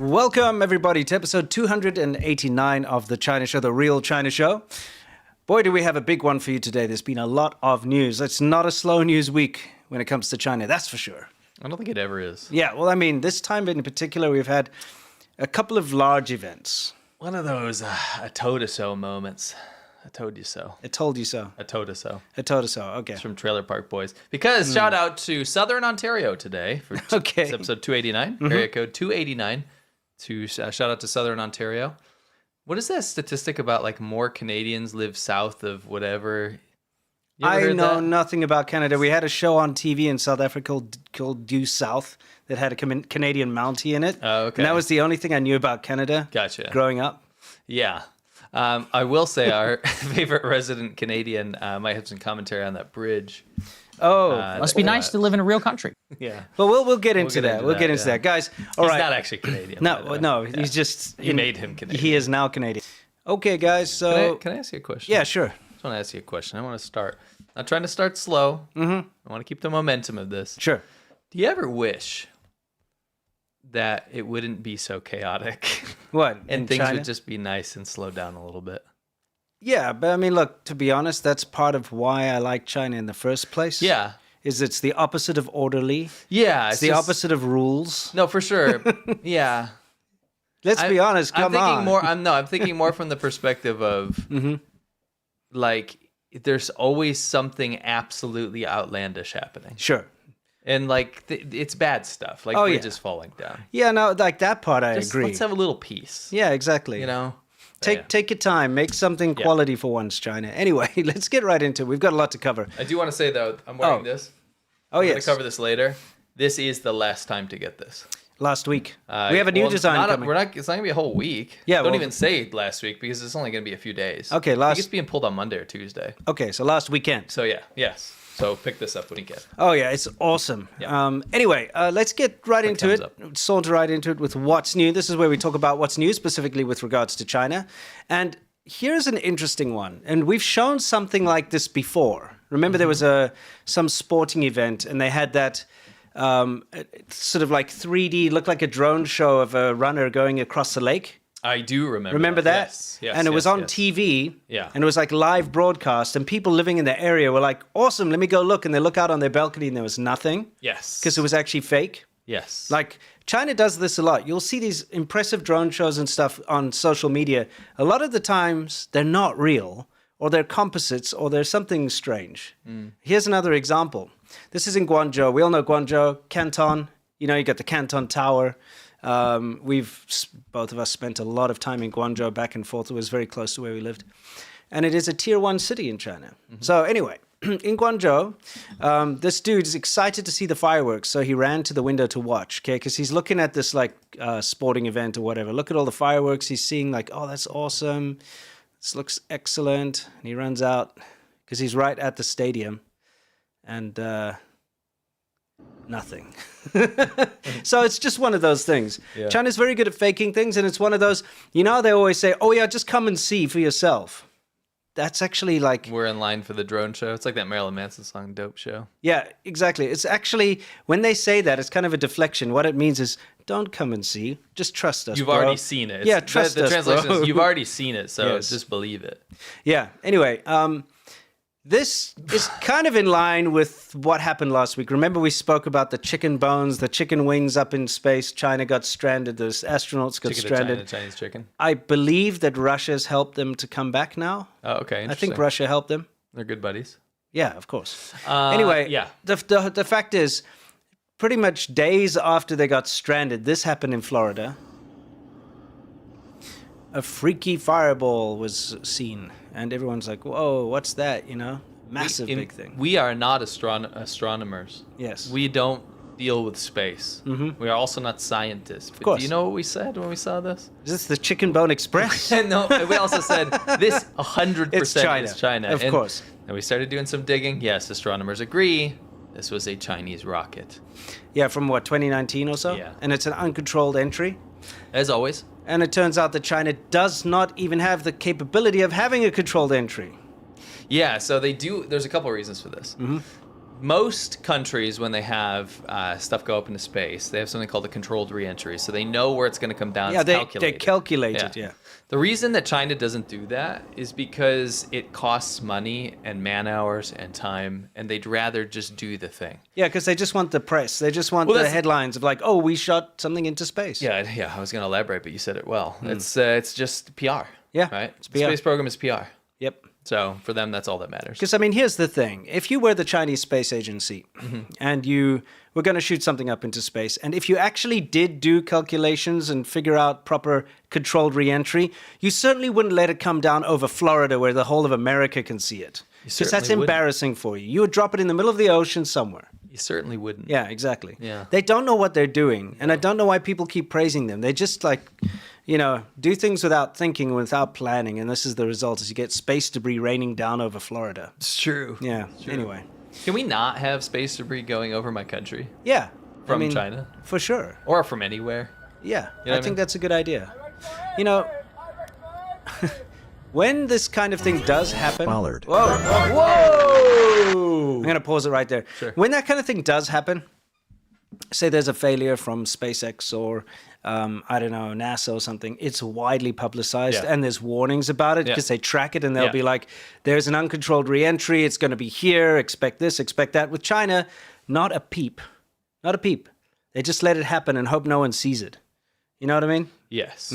Welcome, everybody, to episode 289 of The China Show, The Real China Show. Boy, do we have a big one for you today. There's been a lot of news. It's not a slow news week when it comes to China, that's for sure. I don't think it ever is. Yeah, well, I mean, this time in particular, we've had a couple of large events. One of those I told you so moments. I told you so. I told you so. I told you so. I told you so, okay. It's from Trailer Park Boys. Because shout out to Southern Ontario today for Okay. episode 289, area code 289. Shout out to Southern Ontario. What is that statistic about, like, more Canadians live south of whatever? You ever I heard know that? nothing about Canada. We had a show on TV in South Africa called Due South that had a Canadian Mountie in it. Oh, okay. And that was the only thing I knew about Canada Gotcha. growing up. Yeah. I will say our favorite resident Canadian might have some commentary on that bridge. Oh, Must be nice to live in a real country. Yeah. but we'll get into that. We'll get into yeah. that. Guys, all He's right. not actually Canadian. by the way. No, Yeah. he's just... You made him Canadian. He is now Canadian. Okay, guys, so... Can I ask you a question? Yeah, sure. I just want to ask you a question. I want to start. I'm trying to start slow. I want to keep the momentum of this. Sure. Do you ever wish that it wouldn't be so chaotic What, in and things China? would just be nice and slow down a little bit? Yeah, but I mean, look, to be honest, that's part of why I like China in the first place. Yeah. Is it's the opposite of orderly. Yeah. It's the opposite of rules. No, for sure. Yeah. Let's be honest, I'm come thinking on. more. I'm thinking more from the perspective of like there's always something absolutely outlandish happening, Sure. and like it's bad stuff, like Oh, yeah. bridges falling down. Yeah, no, like that part I Just agree. let's have a little peace. Yeah, exactly. You know. Take your time. Make something quality for once, China. Anyway, let's get right into it. We've got a lot to cover. I do want to say though, I'm wearing Oh. this. Oh, We're yes. going to cover this later. This is the last time to get this. Last week. We have a new design coming. It's not going to be a whole week. Yeah, Don't well- even say last week because it's only going to be a few days. Okay, I think last... it's being pulled on Monday or Tuesday. Okay, so last weekend. So yeah, yes. So pick this up when you get it. Oh, yeah, it's awesome. Yeah. Anyway, let's get right into thumbs it. up. Saunter right into it with what's new. This is where we talk about what's new, specifically with regards to China. And here's an interesting one. And we've shown something like this before. Remember, there was some sporting event, and they had that sort of like 3D, looked like a drone show of a runner going across the lake. I do remember. Remember that? Yes. And it was on TV. Yeah. And it was like live broadcast. And people living in the area were like, awesome, let me go look. And they look out on their balcony and there was nothing. Yes. Because it was actually fake. Yes. Like, China does this a lot. You'll see these impressive drone shows and stuff on social media. A lot of the times, they're not real, or they're composites, or they're something strange. Here's another example. This is in Guangzhou. We all know Guangzhou, Canton. You know, you got the Canton Tower. Both of us spent a lot of time in Guangzhou, back and forth. It was very close to where we lived. And it is a tier 1 city in China. So anyway, in Guangzhou, this dude is excited to see the fireworks. So he ran to the window to watch, okay? Because he's looking at this like sporting event or whatever. Look at all the fireworks. He's seeing like, oh, that's awesome. This looks excellent. And he runs out because he's right at the stadium. And nothing. So it's just one of those things. Yeah. China's very good at faking things, and it's one of those, you know, they always say, oh yeah, just come and see for yourself. That's actually like... We're in line for the drone show. It's like that Marilyn Manson song, Dope Show. Yeah, exactly. It's actually, when they say that, it's kind of a deflection. What it means is, don't come and see, just trust us, You've bro. already seen it. Yeah, trust the us, translation bro. is you've already seen it, so Yes. just believe it. Yeah, anyway, this is kind of in line with what happened last week. Remember we spoke about the chicken bones, the chicken wings up in space. China got stranded. The astronauts got Chicken to stranded. China, Chinese chicken. I believe that Russia's helped them to come back now. Oh, okay. I Interesting. think Russia helped them. They're good buddies. Yeah, of course. Anyway, yeah. the fact is, pretty much days after they got stranded, this happened in Florida. A freaky fireball was seen, and everyone's like, whoa, what's that, you know? Massive big thing. We are not astronomers. Yes. We don't deal with space. We are also not scientists. But course. do you know what we said when we saw this? Is this the Chicken Bone Express? No, we also said this 100% It's China. is China. Of course. And we started doing some digging. Yes, astronomers agree. This was a Chinese rocket. Yeah, from what, 2019 or so? Yeah. And it's an uncontrolled entry. As always. And it turns out that China does not even have the capability of having a controlled entry. Yeah, so they do. There's a couple of reasons for this. most countries, when they have stuff go up into space, they have something called a controlled reentry. So they know where it's going to come down. Yeah, it's they calculated. calculate it, yeah. The reason that China doesn't do that is because it costs money and man hours and time, and they'd rather just do the thing. Yeah, because they just want the press. They just want the headlines of like, oh, we shot something into space. Yeah. I was going to elaborate, but you said it well. It's just PR. Yeah, right. it's PR. The space program is PR. Yep. So for them, that's all that matters. Because, I mean, here's the thing. If you were the Chinese Space Agency and you were going to shoot something up into space, and if you actually did do calculations and figure out proper controlled reentry, you certainly wouldn't let it come down over Florida where the whole of America can see it. Because that's embarrassing for you. You would drop it in the middle of the ocean somewhere. You certainly wouldn't. Yeah, exactly. Yeah. They don't know what they're doing, and I don't know why people keep praising them. They just do things without thinking, without planning, and this is the result: is you get space debris raining down over Florida. It's true. Yeah. It's true. Anyway. Can we not have space debris going over my country? Yeah. From China? For sure. Or from anywhere? Yeah. You know I think that's a good idea. You know, when this kind of thing does happen... Bollard. Whoa! I'm going to pause it right there. Sure. When that kind of thing does happen, say there's a failure from SpaceX or, I don't know, NASA or something, it's widely publicized and there's warnings about it because they track it and they'll be like, there's an uncontrolled reentry, it's going to be here, expect this, expect that. With China, not a peep. Not a peep. They just let it happen and hope no one sees it. You know what I mean? Yes.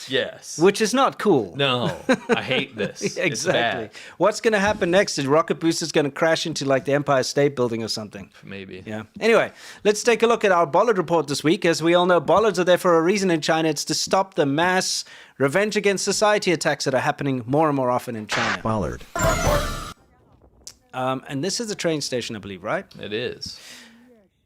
Yes. Which is not cool. No, I hate this. Exactly. It's bad. What's going to happen next? Is rocket booster's going to crash into like the Empire State Building or something? Maybe. Yeah. Anyway, let's take a look at our bollard report this week. As we all know, bollards are there for a reason in China. It's to stop the mass revenge against society attacks that are happening more and more often in China. Bollard. And this is a train station, I believe, right? It is.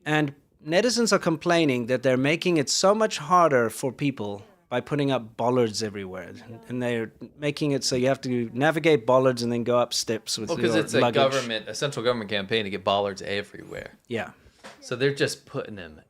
And netizens are complaining that they're making it so much harder for people by putting up bollards everywhere. And they're making it so you have to navigate bollards and then go up steps with your Because it's luggage. a central government campaign to get bollards everywhere. Yeah. So they're just putting them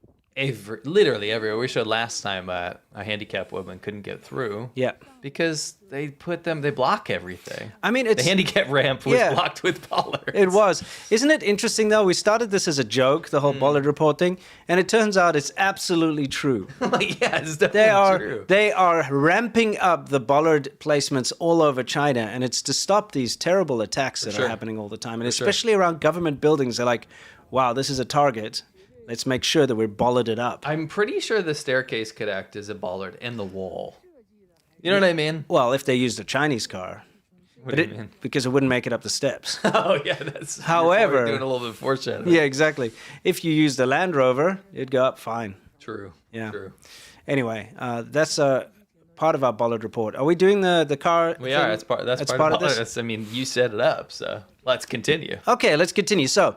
literally everywhere. We showed last time a handicapped woman couldn't get through. Yeah. Because they block everything. I mean, it's... The handicap ramp was blocked with bollards. It was. Isn't it interesting, though? We started this as a joke, the whole bollard report thing, and it turns out it's absolutely true. Yeah, it's definitely true. They are ramping up the bollard placements all over China, and it's to stop these terrible attacks that are happening all the time, and especially around government buildings. They're like, wow, this is a target. Let's make sure that we're bollarded up. I'm pretty sure the staircase could act as a bollard and the wall. You know what I mean? Well, if they used a Chinese car. What do you mean? Because it wouldn't make it up the steps. Oh, yeah, that's... However... You're doing a little bit of foreshadowing. Yeah, exactly. If you used a Land Rover, it'd go up fine. True. Yeah. True. Anyway, that's part of our bollard report. Are we doing the car We thing? are. That's part of of bollard. this? I mean, you set it up, so let's continue. Okay, let's continue. So...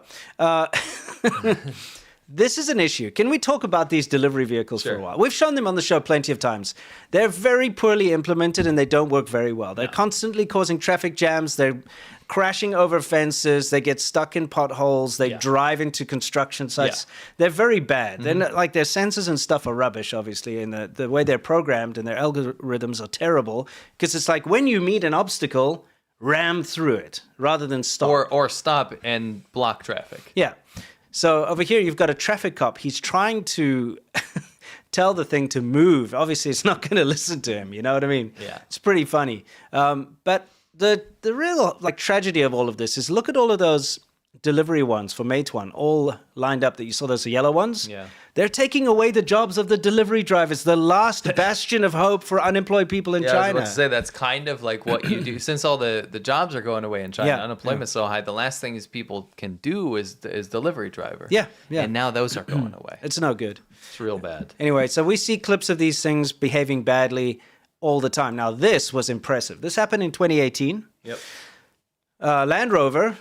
This is an issue. Can we talk about these delivery vehicles for a while? We've shown them on the show plenty of times. They're very poorly implemented and they don't work very well. They're constantly causing traffic jams. They're crashing over fences. They get stuck in potholes. They drive into construction sites. They're very bad. They're not, like their sensors and stuff are rubbish, obviously, and the way they're programmed and their algorithms are terrible because it's like when you meet an obstacle, ram through it rather than stop. Or stop and block traffic. Yeah. So over here, you've got a traffic cop. He's trying to tell the thing to move. Obviously, it's not going to listen to him. You know what I mean? Yeah. It's pretty funny. But the real tragedy of all of this is look at all of those delivery ones for Meituan all lined up that you saw, those yellow ones. Yeah. They're taking away the jobs of the delivery drivers, the last bastion of hope for unemployed people in China. I was about to say, that's kind of like what you do. Since all the jobs are going away in China, unemployment's so high, the last thing people can do is delivery driver. Yeah. And now those are going away. It's no good. It's real bad. Anyway, so we see clips of these things behaving badly all the time. Now, this was impressive. This happened in 2018. Yep. Land Rover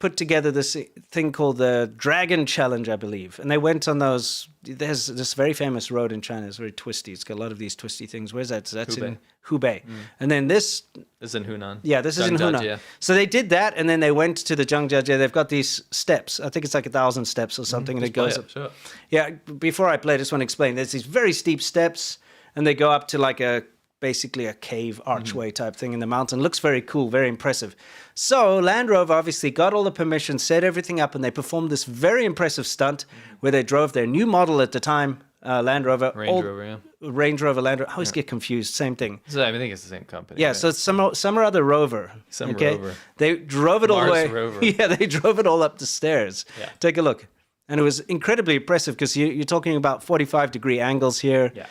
put together this thing called the Dragon Challenge, I believe. And they went on those... There's this very famous road in China. It's very twisty. It's got a lot of these twisty things. Where's that? That's Hubei. In Hubei. And then this... This is in Hunan. Yeah, this is in Hunan. Yeah. So they did that, and then they went to the Zhangjiajie. They've got these steps. I think it's like 1,000 steps or something, and it goes up. Sure. Yeah, before I play, I just want to explain. There's these very steep steps, and they go up to like a basically a cave archway type thing in the mountain. Looks very cool, very impressive. So Land Rover obviously got all the permission, set everything up, and they performed this very impressive stunt where they drove their new model at the time, Land Rover. Range Rover, yeah. Range Rover, Land Rover. I always get confused. Same thing. So I think it's the same company. Yeah, right? so it's some or other Rover. Some Rover. They drove it all the Mars way. Rover. Yeah, they drove it all up the stairs. Yeah. Take a look. And it was incredibly impressive because you're talking about 45-degree angles here. Yeah.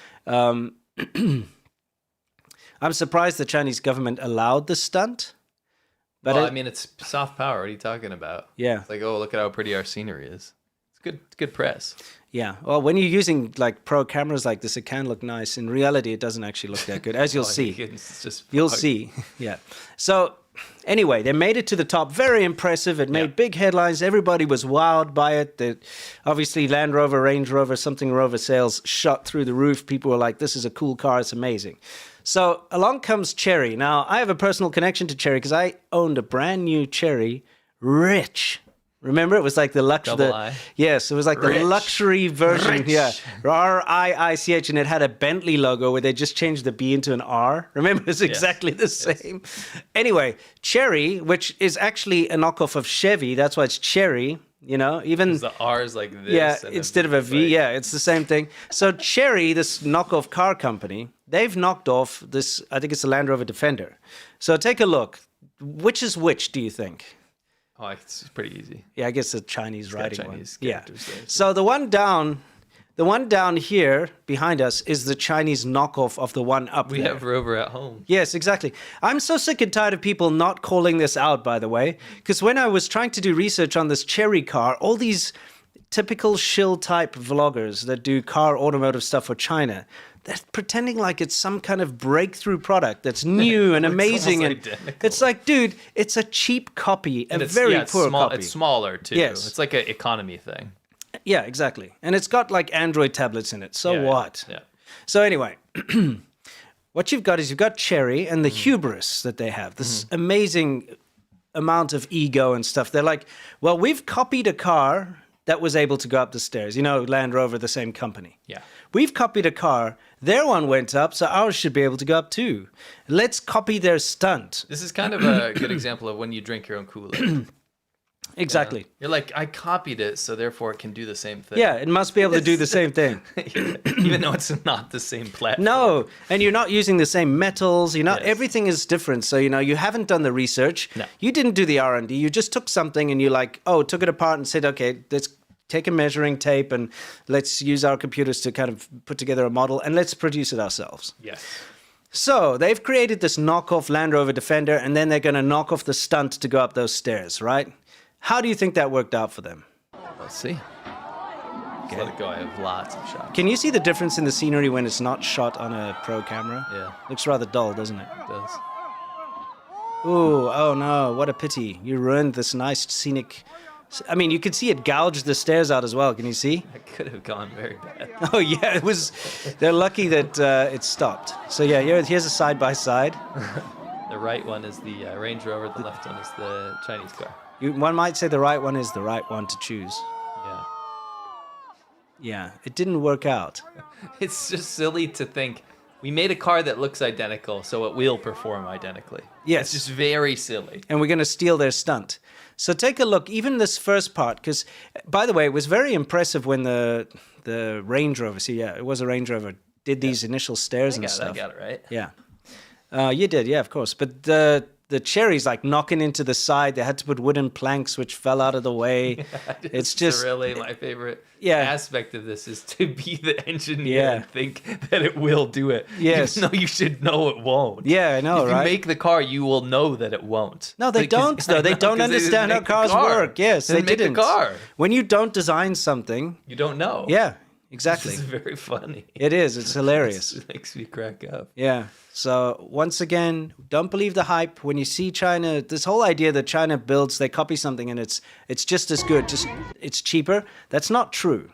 I'm surprised the Chinese government allowed the stunt. But Well, I mean, it's soft power. What are you talking about? Yeah. It's like, oh, look at how pretty our scenery is. It's good press. Yeah. Well, when you're using like pro cameras like this, it can look nice. In reality, it doesn't actually look that good, as you'll see. It's just You'll fuck. see. Yeah. So anyway, they made it to the top. Very impressive. It made big headlines. Everybody was wowed by it. Obviously, Land Rover, Range Rover, something Rover sales shot through the roof. People were like, this is a cool car. It's amazing. So along comes Chery. Now, I have a personal connection to Chery because I owned a brand new Chery Rich. Remember, it was like the luxury. Double I? Yes, it was like the Rich. luxury version. Rich. Yeah, RIICH, and it had a Bentley logo where they just changed the B into an R. Remember, it's exactly the same. Anyway, Chery, which is actually a knockoff of Chevy, that's why it's Chery. You know, even The R is like this. yeah, and instead of a V, like- yeah, it's the same thing. So Chery, this knockoff car company, they've knocked off this. I think it's a Land Rover Defender. So take a look. Which is which? Do you think? Oh, it's pretty easy. Yeah, I guess the Chinese writing Chinese one. Yeah. characters there, So the one down here behind us is the Chinese knockoff of the one up We there. have Rover at home. Yes, exactly. I'm so sick and tired of people not calling this out, by the way, because when I was trying to do research on this Chery car, all these typical shill type vloggers that do car automotive stuff for China, they're pretending like it's some kind of breakthrough product that's new and amazing. And almost identical. it's like, dude, it's a cheap copy, And a it's, very yeah, it's poor small, copy. It's smaller too. Yes. It's like an economy thing. Yeah, exactly. And it's got like Android tablets in it. So Yeah, what? Yeah. So anyway, what you've got is you've got Chery and the hubris that they have, this amazing amount of ego and stuff. They're like, well, we've copied a car that was able to go up the stairs. You know, Land Rover, the same company. Yeah. We've copied a car. Their one went up, so ours should be able to go up too. Let's copy their stunt. This is kind of a good example of when you drink your own Kool-Aid. Exactly. You're like, I copied it, so therefore it can do the same thing. Yeah, it must be able to do the same thing. Even though it's not the same platform. No, and you're not using the same metals. You're not. Yes. Everything is different. So you haven't done the research. No. You didn't do the R&D. You just took something and you took it apart and said, okay, let's take a measuring tape and let's use our computers to kind of put together a model and let's produce it ourselves. Yes. So they've created this knockoff Land Rover Defender, and then they're going to knock off the stunt to go up those stairs, right? How do you think that worked out for them? Let's see. Just let it go. I have lots of shots. Can you see the difference in the scenery when it's not shot on a pro camera? Yeah, Looks rather dull, doesn't it? it does. Ooh, oh no, what a pity. You ruined this nice scenic... I mean, you could see it gouged the stairs out as well. Can you see? That could have gone very bad. Oh yeah, it was... They're lucky that it stopped. So yeah, here's a side-by-side. The right one is the Range Rover. The left one is the Chinese car. One might say the right one is the right one to choose. Yeah. Yeah, it didn't work out. It's just silly to think we made a car that looks identical, so it will perform identically. Yes. It's just very silly. And we're going to steal their stunt. So take a look, even this first part, because, by the way, it was very impressive when the Range Rover, it was a Range Rover, did these initial stairs and stuff. I got it right. Yeah. You did, yeah, of course. But the Chery's like knocking into the side. They had to put wooden planks which fell out of the way. It's just really my favorite Yeah. aspect of this is to be the engineer Yeah. and think that it will do it. Yes. Even though you should know it won't. Yeah, I know, if you right? make the car, you will know that it won't. No, they Because- don't, though. They I know, don't 'cause they understand how didn't make the cars car. work. Yes, they Didn't make didn't. the car. When you don't design something, You don't know. yeah, exactly. This is very funny. It is. It's hilarious. It makes me crack up. Yeah. So once again, don't believe the hype. When you see China, this whole idea that China builds, they copy something and it's just as good, just it's cheaper. That's not true.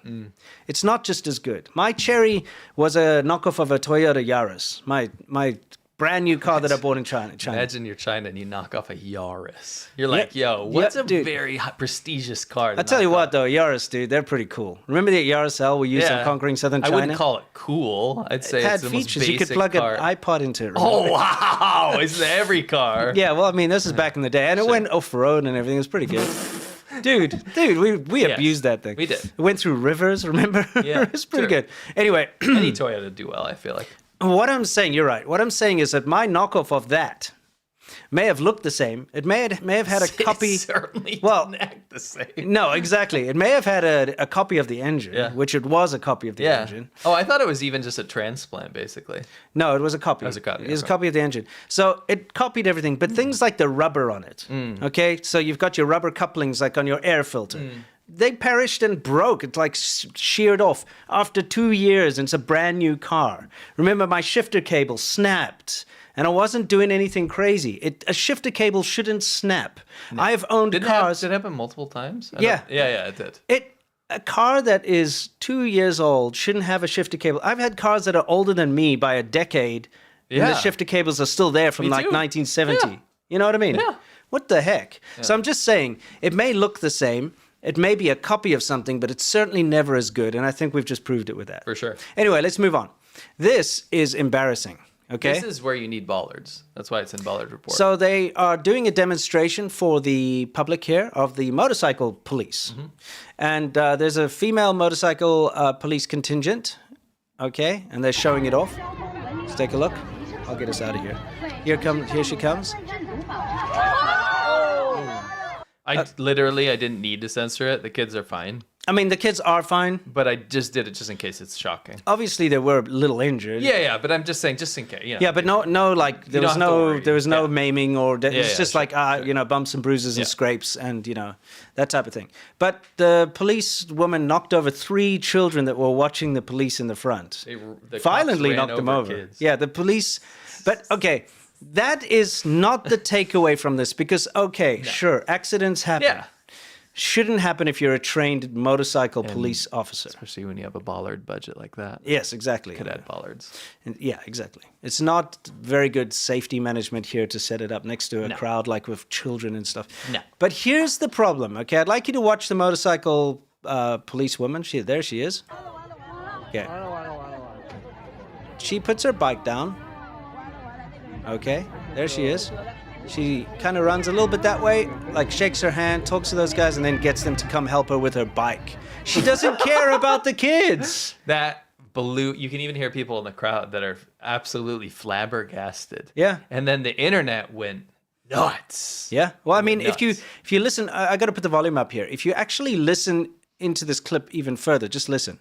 It's not just as good. My Chery was a knockoff of a Toyota Yaris. My brand new car that I bought in China. Imagine you're China and you knock off a Yaris. You're like, yo, what's a dude. very prestigious car? I'll tell you what, though, Yaris, dude, they're pretty cool. Remember the Yaris L we used in conquering southern China? I wouldn't call it cool. I'd say it had it's the most features. You could basic plug car. an iPod into it. Oh, wow. It's every car. Yeah, well, I mean, this is back in the day. And it went off-road and everything. It was pretty good. Dude, we abused that thing. We did. It went through rivers, remember? Yeah, It's pretty good. Anyway. Any Toyota do well, I feel like. What I'm saying, you're right. What I'm saying is that my knockoff of that may have looked the same. It may have had a copy. It certainly well, didn't act the same. No, exactly. It may have had a copy of the engine, which it was a copy of the engine. Oh, I thought it was even just a transplant, basically. No, it was a copy. It was a copy. It was a copy of the engine. So it copied everything, but things like the rubber on it. Okay, so you've got your rubber couplings like on your air filter. They perished and broke. It's like sheared off after 2 years, and it's a brand new car. Remember, my shifter cable snapped, and I wasn't doing anything crazy. A shifter cable shouldn't snap. No. I have owned cars. Did it happen multiple times? Yeah, it did. A car that is 2 years old shouldn't have a shifter cable. I've had cars that are older than me by a decade, and the shifter cables are still there from like 1970. Yeah. You know what I mean? Yeah. What the heck? Yeah. So I'm just saying, it may look the same. It may be a copy of something, but it's certainly never as good. And I think we've just proved it with that. For sure. Anyway, let's move on. This is embarrassing. Okay. This is where you need bollards. That's why it's in Bollard Report. So they are doing a demonstration for the public here of the motorcycle police. And there's a female motorcycle police contingent. Okay. And they're showing it off. Let's take a look. I'll get us out of here. Here she comes. I didn't need to censor it. The kids are fine. I mean, the kids are fine. But I just did it just in case it's shocking. Obviously, they were a little injured. Yeah, but I'm just saying, just in case. You know. Yeah, but like there was no maiming or it's just like bumps and bruises and scrapes and that type of thing. But the police woman knocked over 3 children that were watching the police in the front. The violently knocked them over. Kids. Yeah, the police. But okay. That is not the takeaway from this because, sure, accidents happen. Yeah. Shouldn't happen if you're a trained motorcycle police officer. Especially when you have a bollard budget like that. Yes, exactly. Could add bollards. Yeah, exactly. It's not very good safety management here to set it up next to a crowd like with children and stuff. No. But here's the problem, okay? I'd like you to watch the motorcycle police woman. There she is. Okay. She puts her bike down. Okay, there she is. She kind of runs a little bit that way, like shakes her hand, talks to those guys, and then gets them to come help her with her bike. She doesn't care about the kids. That blew. You can even hear people in the crowd that are absolutely flabbergasted. Yeah. And then the internet went nuts. Yeah. Well, I mean, if you listen, I got to put the volume up here. If you actually listen into this clip even further, just listen.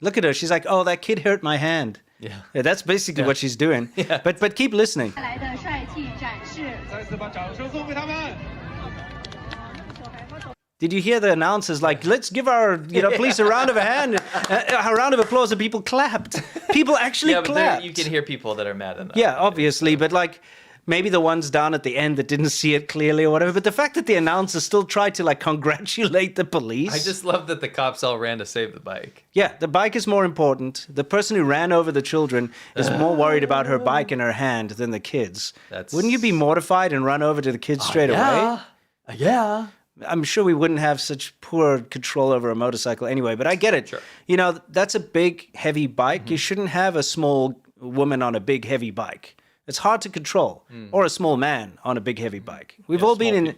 Look at her. She's like, "Oh, that kid hurt my hand." Yeah, that's basically what she's doing. Yeah. But keep listening. Did you hear the announcers like, "Let's give our police a round of applause," and people clapped. People actually clapped. You can hear people that are mad enough. Yeah, obviously, but like. Maybe the ones down at the end that didn't see it clearly or whatever. But the fact that the announcers still tried to congratulate the police. I just love that the cops all ran to save the bike. Yeah, the bike is more important. The person who ran over the children is more worried about her bike in her hand than the kids. Wouldn't you be mortified and run over to the kids straight away? Yeah. I'm sure we wouldn't have such poor control over a motorcycle anyway, but I get it. Sure. That's a big, heavy bike. You shouldn't have a small woman on a big, heavy bike. It's hard to control, or a small man on a big, heavy bike. We've all been in,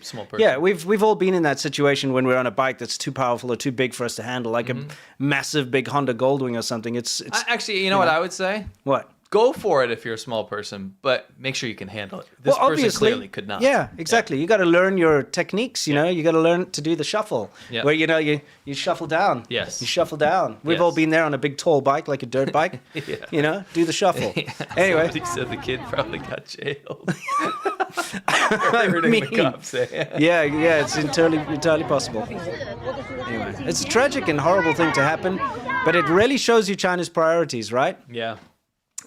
we've all been in that situation when we're on a bike that's too powerful or too big for us to handle, like a massive, big Honda Goldwing or something. It's actually, you know what I would say? What? Go for it if you're a small person, but make sure you can handle it. This person clearly could not. Yeah, exactly. You got to learn your techniques. You got to learn to do the shuffle, where you shuffle down. Yes, you shuffle down. We've all been there on a big tall bike, like a dirt bike. Do the shuffle. Anyway, somebody said the kid probably got jailed. The cops. Yeah, it's entirely possible. Anyway, it's a tragic and horrible thing to happen, but it really shows you China's priorities, right? Yeah.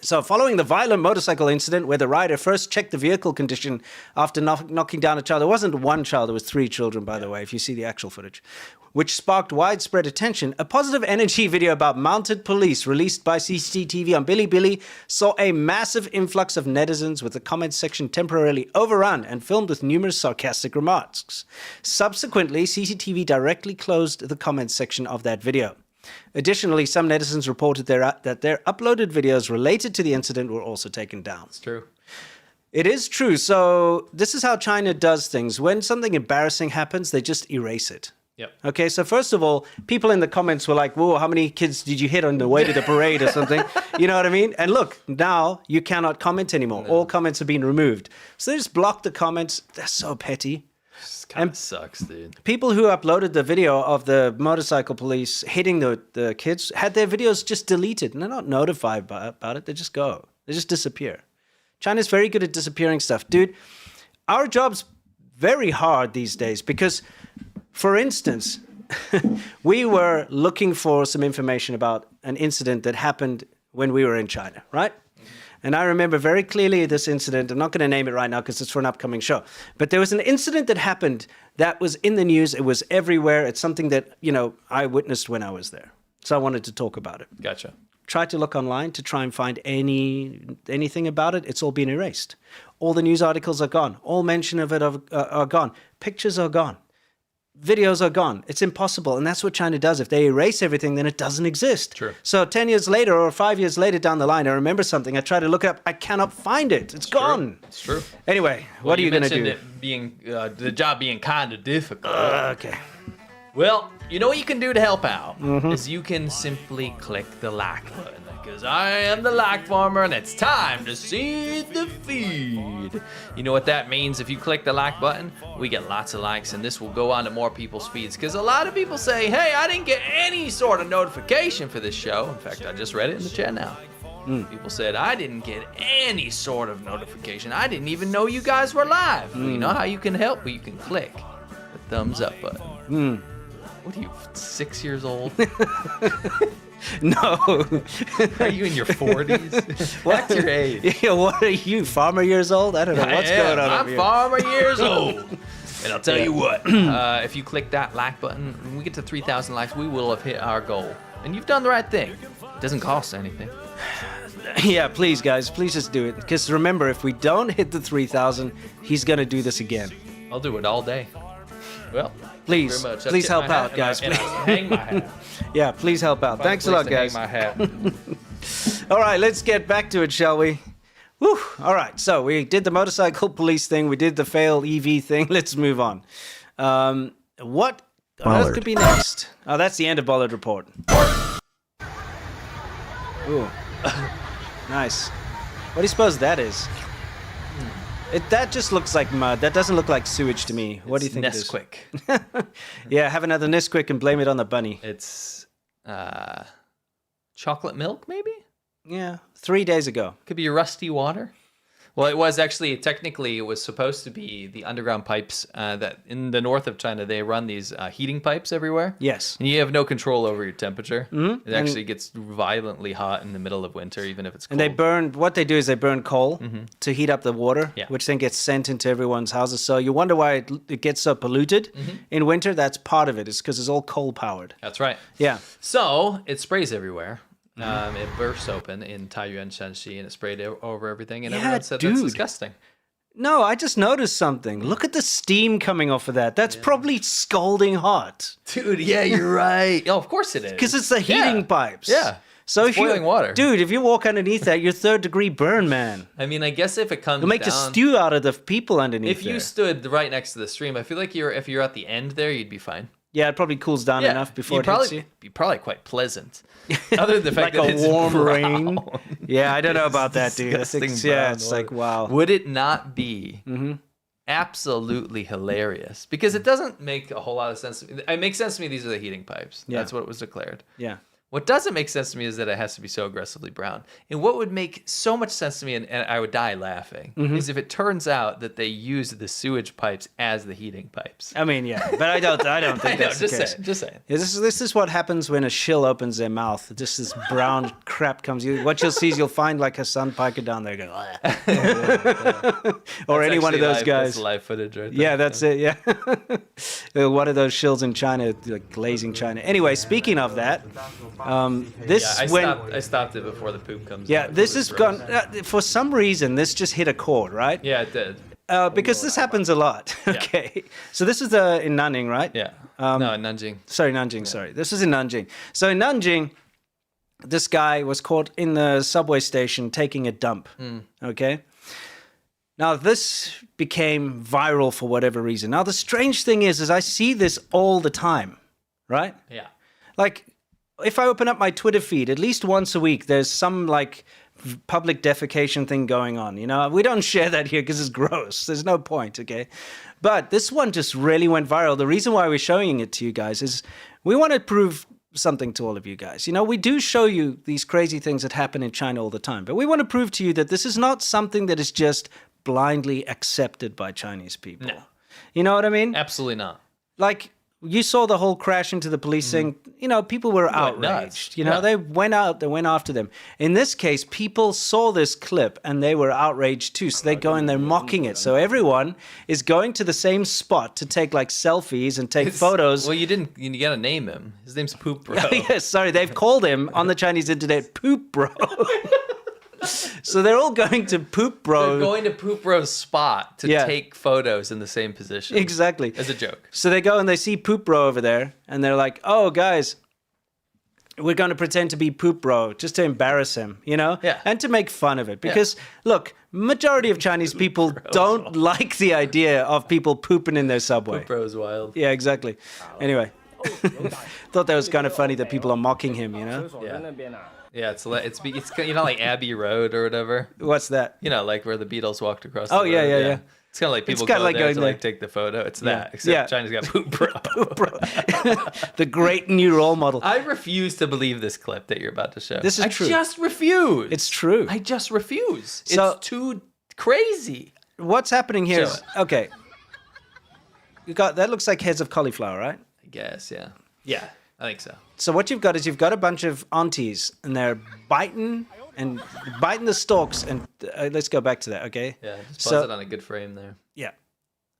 So following the violent motorcycle incident where the rider first checked the vehicle condition after knocking down a child, there wasn't one child, there was 3 children, by the way, if you see the actual footage. which sparked widespread attention, a positive energy video about mounted police released by CCTV on Bilibili saw a massive influx of netizens with the comments section temporarily overrun and filmed with numerous sarcastic remarks. Subsequently, CCTV directly closed the comments section of that video. Additionally, some netizens reported that their uploaded videos related to the incident were also taken down. It's true. It is true. So this is how China does things. When something embarrassing happens, they just erase it. Yep. Okay, so first of all, people in the comments were like, whoa, how many kids did you hit on the way to the parade or something? You know what I mean? And look, now you cannot comment anymore. No. All comments have been removed. So they just block the comments. They're so petty. Kind of sucks, dude. People who uploaded the video of the motorcycle police hitting the kids had their videos just deleted. And they're not notified about it. They just go. They just disappear. China's very good at disappearing stuff. Dude, our job's very hard these days because, for instance, we were looking for some information about an incident that happened when we were in China, right? And I remember very clearly this incident. I'm not going to name it right now because it's for an upcoming show. But there was an incident that happened that was in the news. It was everywhere. It's something that, I witnessed when I was there. So I wanted to talk about it. Gotcha. Tried to look online to try and find anything about it. It's all been erased. All the news articles are gone. All mention of it are gone. Pictures are gone. Videos are gone. It's impossible. And that's what China does. If they erase everything, then it doesn't exist. True. So 10 years later or 5 years later down the line, I remember something. I try to look it up. I cannot find it. It's gone. It's true. Anyway, what are you going to do? It being the job being kind of difficult. Okay. Well, you know what you can do to help out is you can simply click the like button because I am the like farmer and it's time to see the feed. You know what that means? If you click the like button, we get lots of likes and this will go on to more people's feeds because a lot of people say, hey, I didn't get any sort of notification for this show. In fact, I just read it in the chat now. People said, I didn't get any sort of notification. I didn't even know you guys were live. Well, you know how you can help? Well, you can click the thumbs up button. What are you, 6 years old? No. Are you in your 40s? What's your age? Yeah, what are you, farmer years old? I don't know what's going on I'm over here. farmer years old. And I'll tell you what, if you click that like button, when we get to 3,000 likes, we will have hit our goal. And you've done the right thing. It doesn't cost anything. Yeah, please, guys, please just do it. Because remember, if we don't hit the 3,000, he's going to do this again. I'll do it all day. Well, please help out, guys. And I hang my hat. Yeah, please help out. Thanks a lot, guys. Hang my hat. All right, let's get back to it, shall we? Whew. All right, so we did the motorcycle police thing. We did the fail EV thing. Let's move on. What else could be next? Oh, that's the end of Bollard Report. Ooh. Nice. What do you suppose that is? That just looks like mud. That doesn't look like sewage to me. What do you think it is? Nesquik. Yeah, have another Nesquik and blame it on the bunny. It's chocolate milk, maybe? Yeah, 3 days ago. Could be rusty water. Well, it was actually, technically, it was supposed to be the underground pipes that in the north of China, they run these heating pipes everywhere. Yes. And you have no control over your temperature. Mm-hmm. It actually gets violently hot in the middle of winter, even if it's cold. And what they do is they burn coal to heat up the water, which then gets sent into everyone's houses. So you wonder why it gets so polluted in winter. That's part of it. It's because it's all coal powered. That's right. Yeah. So it sprays everywhere. It burst open in Taiyuan, Shanxi, and it sprayed over everything. And everyone said that's disgusting. No, I just noticed something. Look at the steam coming off of that. That's probably scalding hot. Dude, yeah, you're right. Oh, of course it is. Because it's the heating pipes. Yeah. So it's boiling water. Dude, if you walk underneath that, you're 3rd degree burn, man. I mean, I guess if it comes It'll make down, a stew out of the people underneath if you stood right next to the stream, I feel like if you're at the end there, you'd be fine. Yeah, it probably cools down enough before it hits you. Be probably quite pleasant. Other than the fact like that a it's warm brown. rain. Yeah, I don't know about that, dude. I think, it's water. like, wow. Would it not be absolutely hilarious? Because it doesn't make a whole lot of sense. It makes sense to me. These are the heating pipes. Yeah. That's what was declared. Yeah. What doesn't make sense to me is that it has to be so aggressively brown. And what would make so much sense to me, and I would die laughing, is if it turns out that they use the sewage pipes as the heating pipes. I mean, yeah, but I don't think that's the case. Just saying. Yeah, this is what happens when a shill opens their mouth. Just this brown crap comes. What you'll see is you'll find like a sandpiper down there going, or any one of those guys. That's live footage right there. Yeah, that's it. Yeah, one of those shills in China, like glazing China. Anyway, speaking of that, I stopped it before the poop comes. Yeah, out. this has gone. For some reason, this just hit a chord, right? Yeah, it did. Because this happens a lot. Okay, so this is in Nanning, right? Yeah. No, in Nanjing. Sorry, Nanjing. Yeah. Sorry, this is in Nanjing. So in Nanjing, this guy was caught in the subway station taking a dump. Okay. Now this became viral for whatever reason. Now the strange thing is I see this all the time, right? Yeah. Like, if I open up my Twitter feed, at least once a week, there's some like public defecation thing going on. You know, we don't share that here because it's gross. There's no point, okay? But this one just really went viral. The reason why we're showing it to you guys is we want to prove something to all of you guys. You know, we do show you these crazy things that happen in China all the time, but we want to prove to you that this is not something that is just blindly accepted by Chinese people. No. You know what I mean? Absolutely not. Like, you saw the whole crash into the police thing. You know, people were outraged. Nuts. You know, Yeah. they went after them. In this case, people saw this clip and they were outraged too. So they go and they're mocking it. So everyone is going to the same spot to take like selfies and take photos. Well, you gotta name him. His name's Poop Bro. Yes, sorry, they've called him on the Chinese internet Poop Bro. So they're all going to Poop Bro. They're going to Poop Bro's spot to take photos in the same position. Exactly. As a joke. So they go and they see Poop Bro over there, and they're like, "Oh, guys, we're going to pretend to be Poop Bro just to embarrass him, you know, and to make fun of it." Because look, majority of Chinese people don't like the idea of people pooping in their subway. Poop Bro's wild. Yeah, exactly. Anyway, thought that was kind of funny that people are mocking him, you know. Yeah. Yeah, it's you know, like Abbey Road or whatever. What's that? You know, like where the Beatles walked across the road. Yeah. It's kind of like people kinda go like there going to there. like take the photo. It's that, except China's got Poop Bro. Poop Bro. The great new role model. I refuse to believe this clip that you're about to show. This is true. I just refuse. It's true. I just refuse. So- It's too crazy. What's happening here Show is, okay, you got, that looks like heads of cauliflower, right? I guess, yeah. Yeah, I think so. So what you've got is you've got a bunch of aunties, and they're biting the stalks. And let's go back to that, okay? Yeah, just pause it on a good frame there. Yeah.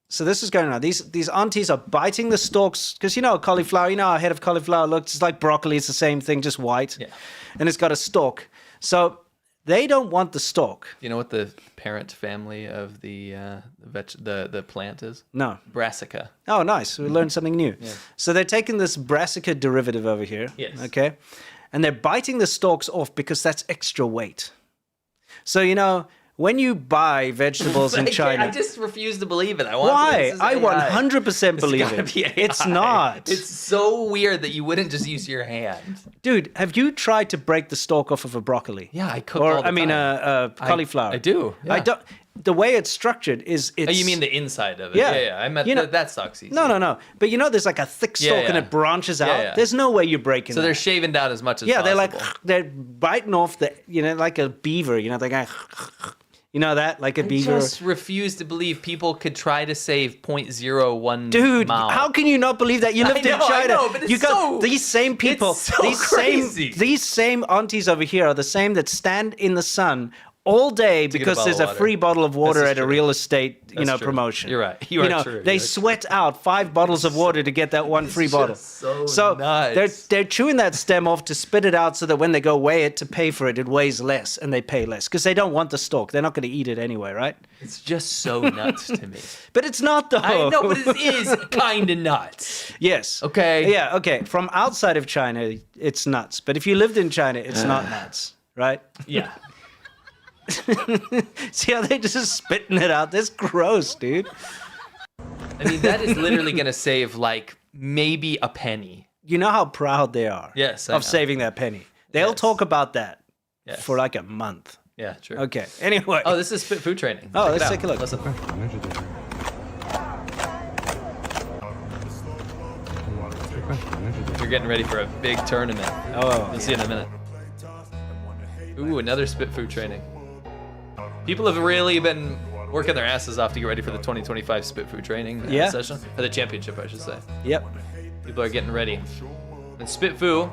So this is going on. These aunties are biting the stalks because you know cauliflower. You know how a head of cauliflower looks. It's like broccoli. It's the same thing, just white. Yeah. And it's got a stalk. So they don't want the stalk. Do you know what the parent family of the plant is? No. Brassica. Oh, nice. We learned something new. Yeah. So they're taking this brassica derivative over here. Yes. Okay. And they're biting the stalks off because that's extra weight. So, you know, when you buy vegetables in China... I just refuse to believe it. Why? I 100% believe it. It's not. It's so weird that you wouldn't just use your hand. Dude, have you tried to break the stalk off of a broccoli? Yeah, I cook all the time. a cauliflower. I do. Yeah. I don't. The way it's structured is it's... Oh, you mean the inside of it? Yeah. Yeah. I meant that sucks easy. No. But you know, there's like a thick stalk and it branches out. Yeah. There's no way you're breaking So that. they're shaving down as much as possible. Yeah, they're biting off the, you know, like a beaver. You know, they go... You know that? Like a beaver. I just refuse to believe people could try to save 0.01 Dude, mile. how can you not believe that? You lived in China. I know, but it's you got so, these same people, it's so crazy. these same aunties over here are the same that stand in the sun all day because there's a free bottle of water at a real estate, promotion. You're right. You are true. They sweat out 5 bottles of water to get that one free bottle. So nuts. they're chewing that stem off to spit it out so that when they go weigh it to pay for it, it weighs less and they pay less because they don't want the stalk. They're not going to eat it anyway, right? It's just so nuts to me. But it's not though. I know, but it is kind of nuts. Yes. Okay. Yeah, okay. From outside of China, it's nuts. But if you lived in China, it's not nuts, right? Yeah. See how they're just spitting it out? That's gross, dude. I mean, that is literally going to save like maybe a penny. You know how proud they are of saving that penny. They'll talk about that for like a month. Yeah, true. Okay, anyway. Oh, this is food training. Oh, let's take a look. Listen. You're We're getting ready for a big tournament. Oh, You'll see in a minute. Ooh, another spit food training. People have really been working their asses off to get ready for the 2025 spit food training session. Or the championship, I should say. Yep. People are getting ready. And spit foo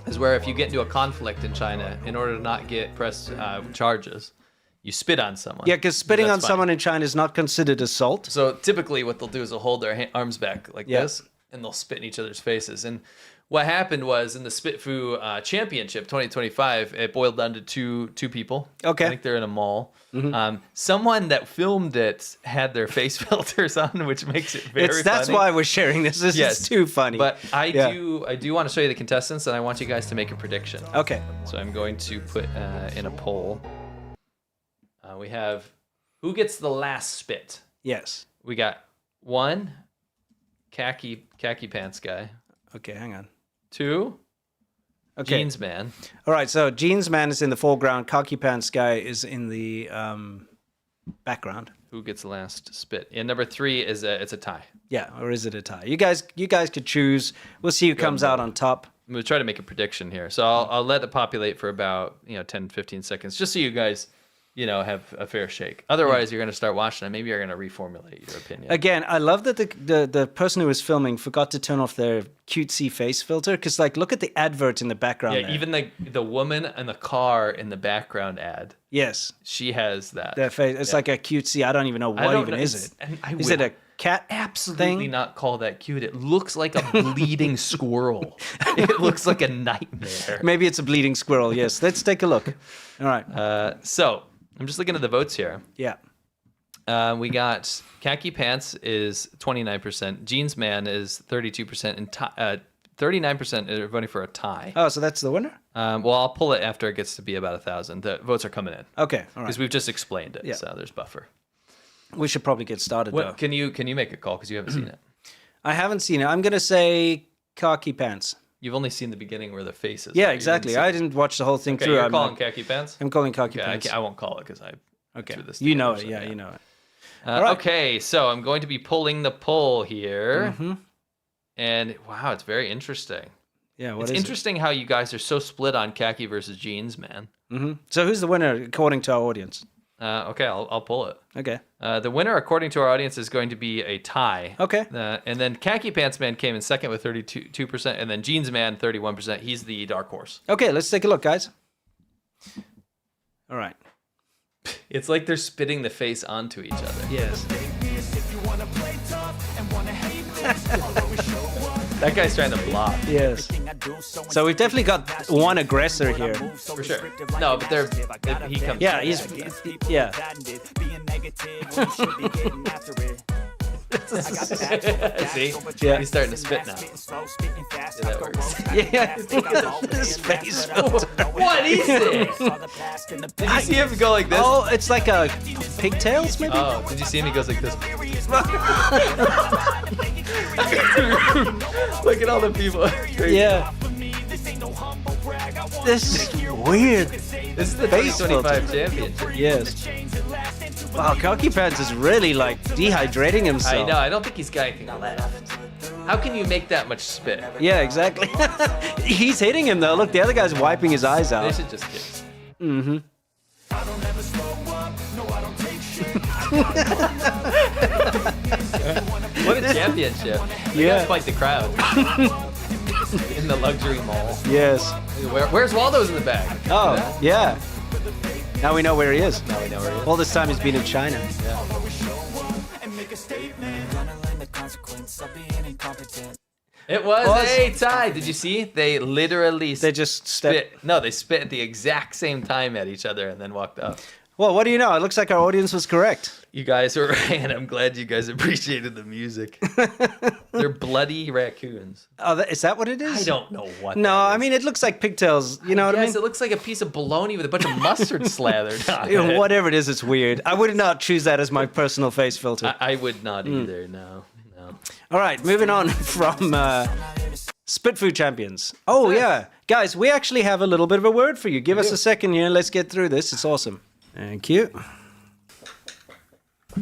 is where if you get into a conflict in China, in order to not get press charges, you spit on someone. Yeah, because spitting That's on fine. someone in China is not considered assault. So typically what they'll do is they'll hold their arms back like this, and they'll spit in each other's faces. And what happened was in the Spit Foo Championship 2025, it boiled down to two people. Okay. I think they're in a mall. Someone that filmed it had their face filters on, which makes it very funny. That's why we're sharing this. This is too funny. But I do want to show you the contestants, and I want you guys to make a prediction. Okay. So I'm going to put in a poll. We have who gets the last spit. Yes. We got 1, khaki pants guy. Okay, hang on. 2, Okay. jeans man. All right, so Jeans Man is in the foreground. Khaki Pants Guy is in the background. Who gets the last spit? And number 3 is it's a tie. Yeah, or is it a tie? You guys could choose. We'll see who comes out on top. I'm gonna try to make a prediction here. So I'll let it populate for about 10-15 seconds, just so you guys have a fair shake. Otherwise, you're gonna start watching and maybe you're gonna reformulate your opinion. Again, I love that the person who was filming forgot to turn off their cutesy face filter, because look at the advert in the background. Yeah, there. even the woman in the car in the background ad. Yes, She has that. their face. It's like a cutesy. I don't even know what even is it. And I Is would it a cat? absolutely thing? not call that cute. It looks like a bleeding squirrel. It looks like a nightmare. Maybe it's a bleeding squirrel. Yes, let's take a look. All right. So I'm just looking at the votes here. Yeah. We got khaki pants is 29%, jeans man is 32%, and 39% are voting for a tie. Oh, so that's the winner? Well, I'll pull it after it gets to be about 1,000. The votes are coming in Okay, all right. because we've just explained it. Yeah. So there's buffer. We should probably get started, though. Can you make a call because you haven't seen it? I haven't seen it. I'm going to say khaki pants. You've only seen the beginning where the face is. Yeah, right? You exactly. didn't see- I didn't watch the whole thing Okay, through. you're I'm calling not- khaki pants? I'm calling khaki Okay, pants. I won't call it because I Okay. threw this You know it. together, Yeah, so you know it. Okay, so I'm going to be pulling the poll here. And wow, it's very interesting. Yeah, It's interesting how you guys are so split on khaki versus jeans, man. So who's the winner according to our audience? Okay, I'll pull it. Okay. The winner, according to our audience, is going to be a tie. Okay. And then khaki pants man came in second with 32%, and then jeans man 31%. He's the dark horse. Okay, let's take a look, guys. All right. It's like they're spitting the face onto each other. Yes. That guy's trying to block. Yes. So we've definitely got one aggressor here. For sure. No, but he comes. Yeah, yeah. See? Yeah. He's starting to spit now. Yeah, that works. Yeah. His face. What is it? Did you see him go like this? Oh, it's like a pigtails, maybe? Oh, did you see him? He goes like this. Look at all the people. Yeah. This is weird. This is the Face 2025 championship. Yes. Wow, Khaki Pants is really like dehydrating himself. I know. I don't think he's got anything left. How can you make that much spit? Yeah, exactly. He's hitting him though. Look, the other guy's wiping his eyes They out. should just kiss. What a championship. You Yeah. guys fight the crowd. In the luxury mall. Yes. Where's Waldo's in the bag? Oh, yeah. Now we know where he is. Now we know where he is. All this time he's been in China. It was a tie. Did you see? They literally They just step. spit. No, they spit at the exact same time at each other and then walked up. Well, what do you know? It looks like our audience was correct. You guys were right, and I'm glad you guys appreciated the music. They're bloody raccoons. Oh, is that what it is? I don't know what. No, that I is. mean it looks like pigtails. You know what I Yes, mean? it looks like a piece of bologna with a bunch of mustard slathered on You know, it. whatever it is, it's weird. I would not choose that as my personal face filter. I would not either. No. All right, moving on from Spit Food Champions. Oh, yeah. Guys, we actually have a little bit of a word for you. Give us a second here. Let's get through this. It's awesome. Thank you.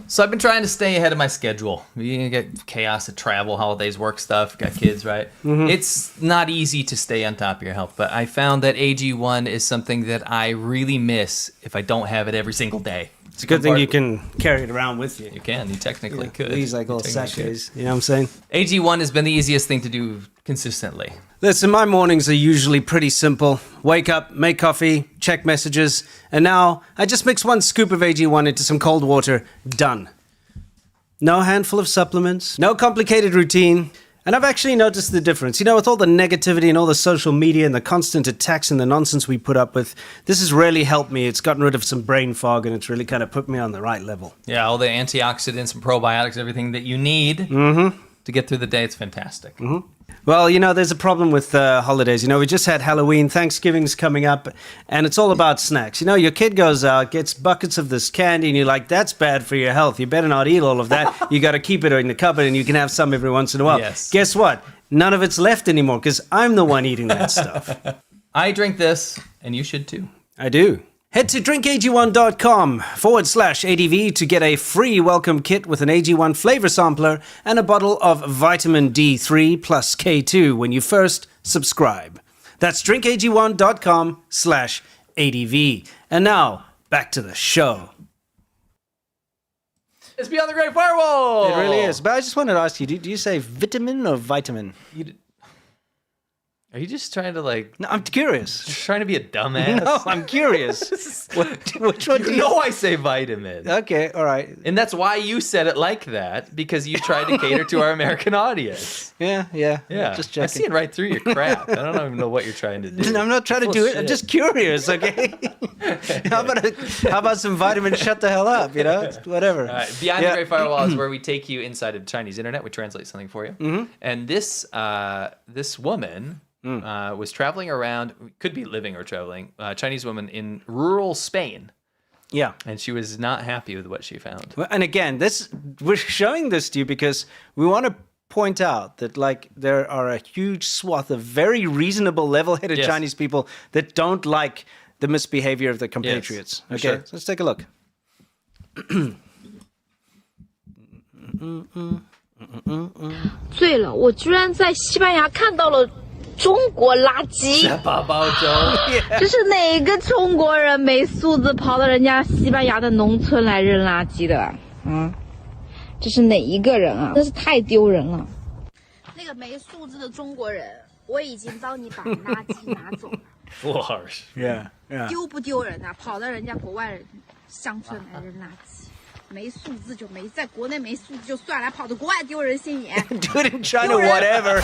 So I've been trying to stay ahead of my schedule. You get chaos of travel, holidays, work stuff, got kids, right? It's not easy to stay on top of your health, but I found that AG1 is something that I really miss if I don't have it every single day. It's a good thing you can carry it around with you. You can. You technically could. These like little sachets. You know what I'm saying? AG1 has been the easiest thing to do consistently. Listen, my mornings are usually pretty simple. Wake up, make coffee, check messages, and now I just mix 1 scoop of AG1 into some cold water. Done. No handful of supplements, no complicated routine. And I've actually noticed the difference. You know, with all the negativity and all the social media and the constant attacks and the nonsense we put up with, this has really helped me. It's gotten rid of some brain fog and it's really kind of put me on the right level. Yeah, all the antioxidants and probiotics, everything that you need to get through the day, it's fantastic. Well, you know, there's a problem with holidays. You know, we just had Halloween, Thanksgiving's coming up, and it's all about snacks. You know, your kid goes out, gets buckets of this candy, and you're like, that's bad for your health. You better not eat all of that. You got to keep it in the cupboard, and you can have some every once in a while. Yes. Guess what? None of it's left anymore, because I'm the one eating that stuff. I drink this, and you should too. I do. Head to drinkag1.com/ADV to get a free welcome kit with an AG1 flavor sampler and a bottle of vitamin D3 plus K2 when you first subscribe. That's drinkag1.com/ADV. And now, back to the show. It's Beyond the Great Firewall! It really is. But I just wanted to ask you, do you say vitamin or vitamin? Are you just trying to like... No, I'm curious. Just trying to be a dumbass? No, I'm curious. Which one do you... know I say vitamin. Okay, all right. And that's why you said it like that, because you tried to cater to our American audience. Yeah. Just checking. I see it right through your crap. I don't even know what you're trying to do. No, I'm not trying to do it. I'm just curious, okay? How about some vitamin shut the hell up, you know? Whatever. All right. Beyond the Great Firewall is where we take you inside of Chinese internet. We translate something for you. And this woman... was traveling around, could be living or traveling, Chinese woman in rural Spain. Yeah. And she was not happy with what she found. Well, and again, we're showing this to you because we want to point out that like there are a huge swath of very reasonable, level-headed Chinese people that don't like the misbehavior of their compatriots. Yes, okay, sure. so let's take a look. 醉了，我居然在西班牙看到了中国垃圾。八宝粥。这是哪个中国人没素质跑到人家西班牙的农村来扔垃圾的？这是哪一个人啊？真是太丢人了。那个没素质的中国人，我已经帮你把垃圾拿走了。哇 Yeah. 丢不丢人啊？跑到人家国外乡村来扔垃圾。没素质就没，在国内没素质就算了，跑到国外丢人现眼。Do it in China, whatever.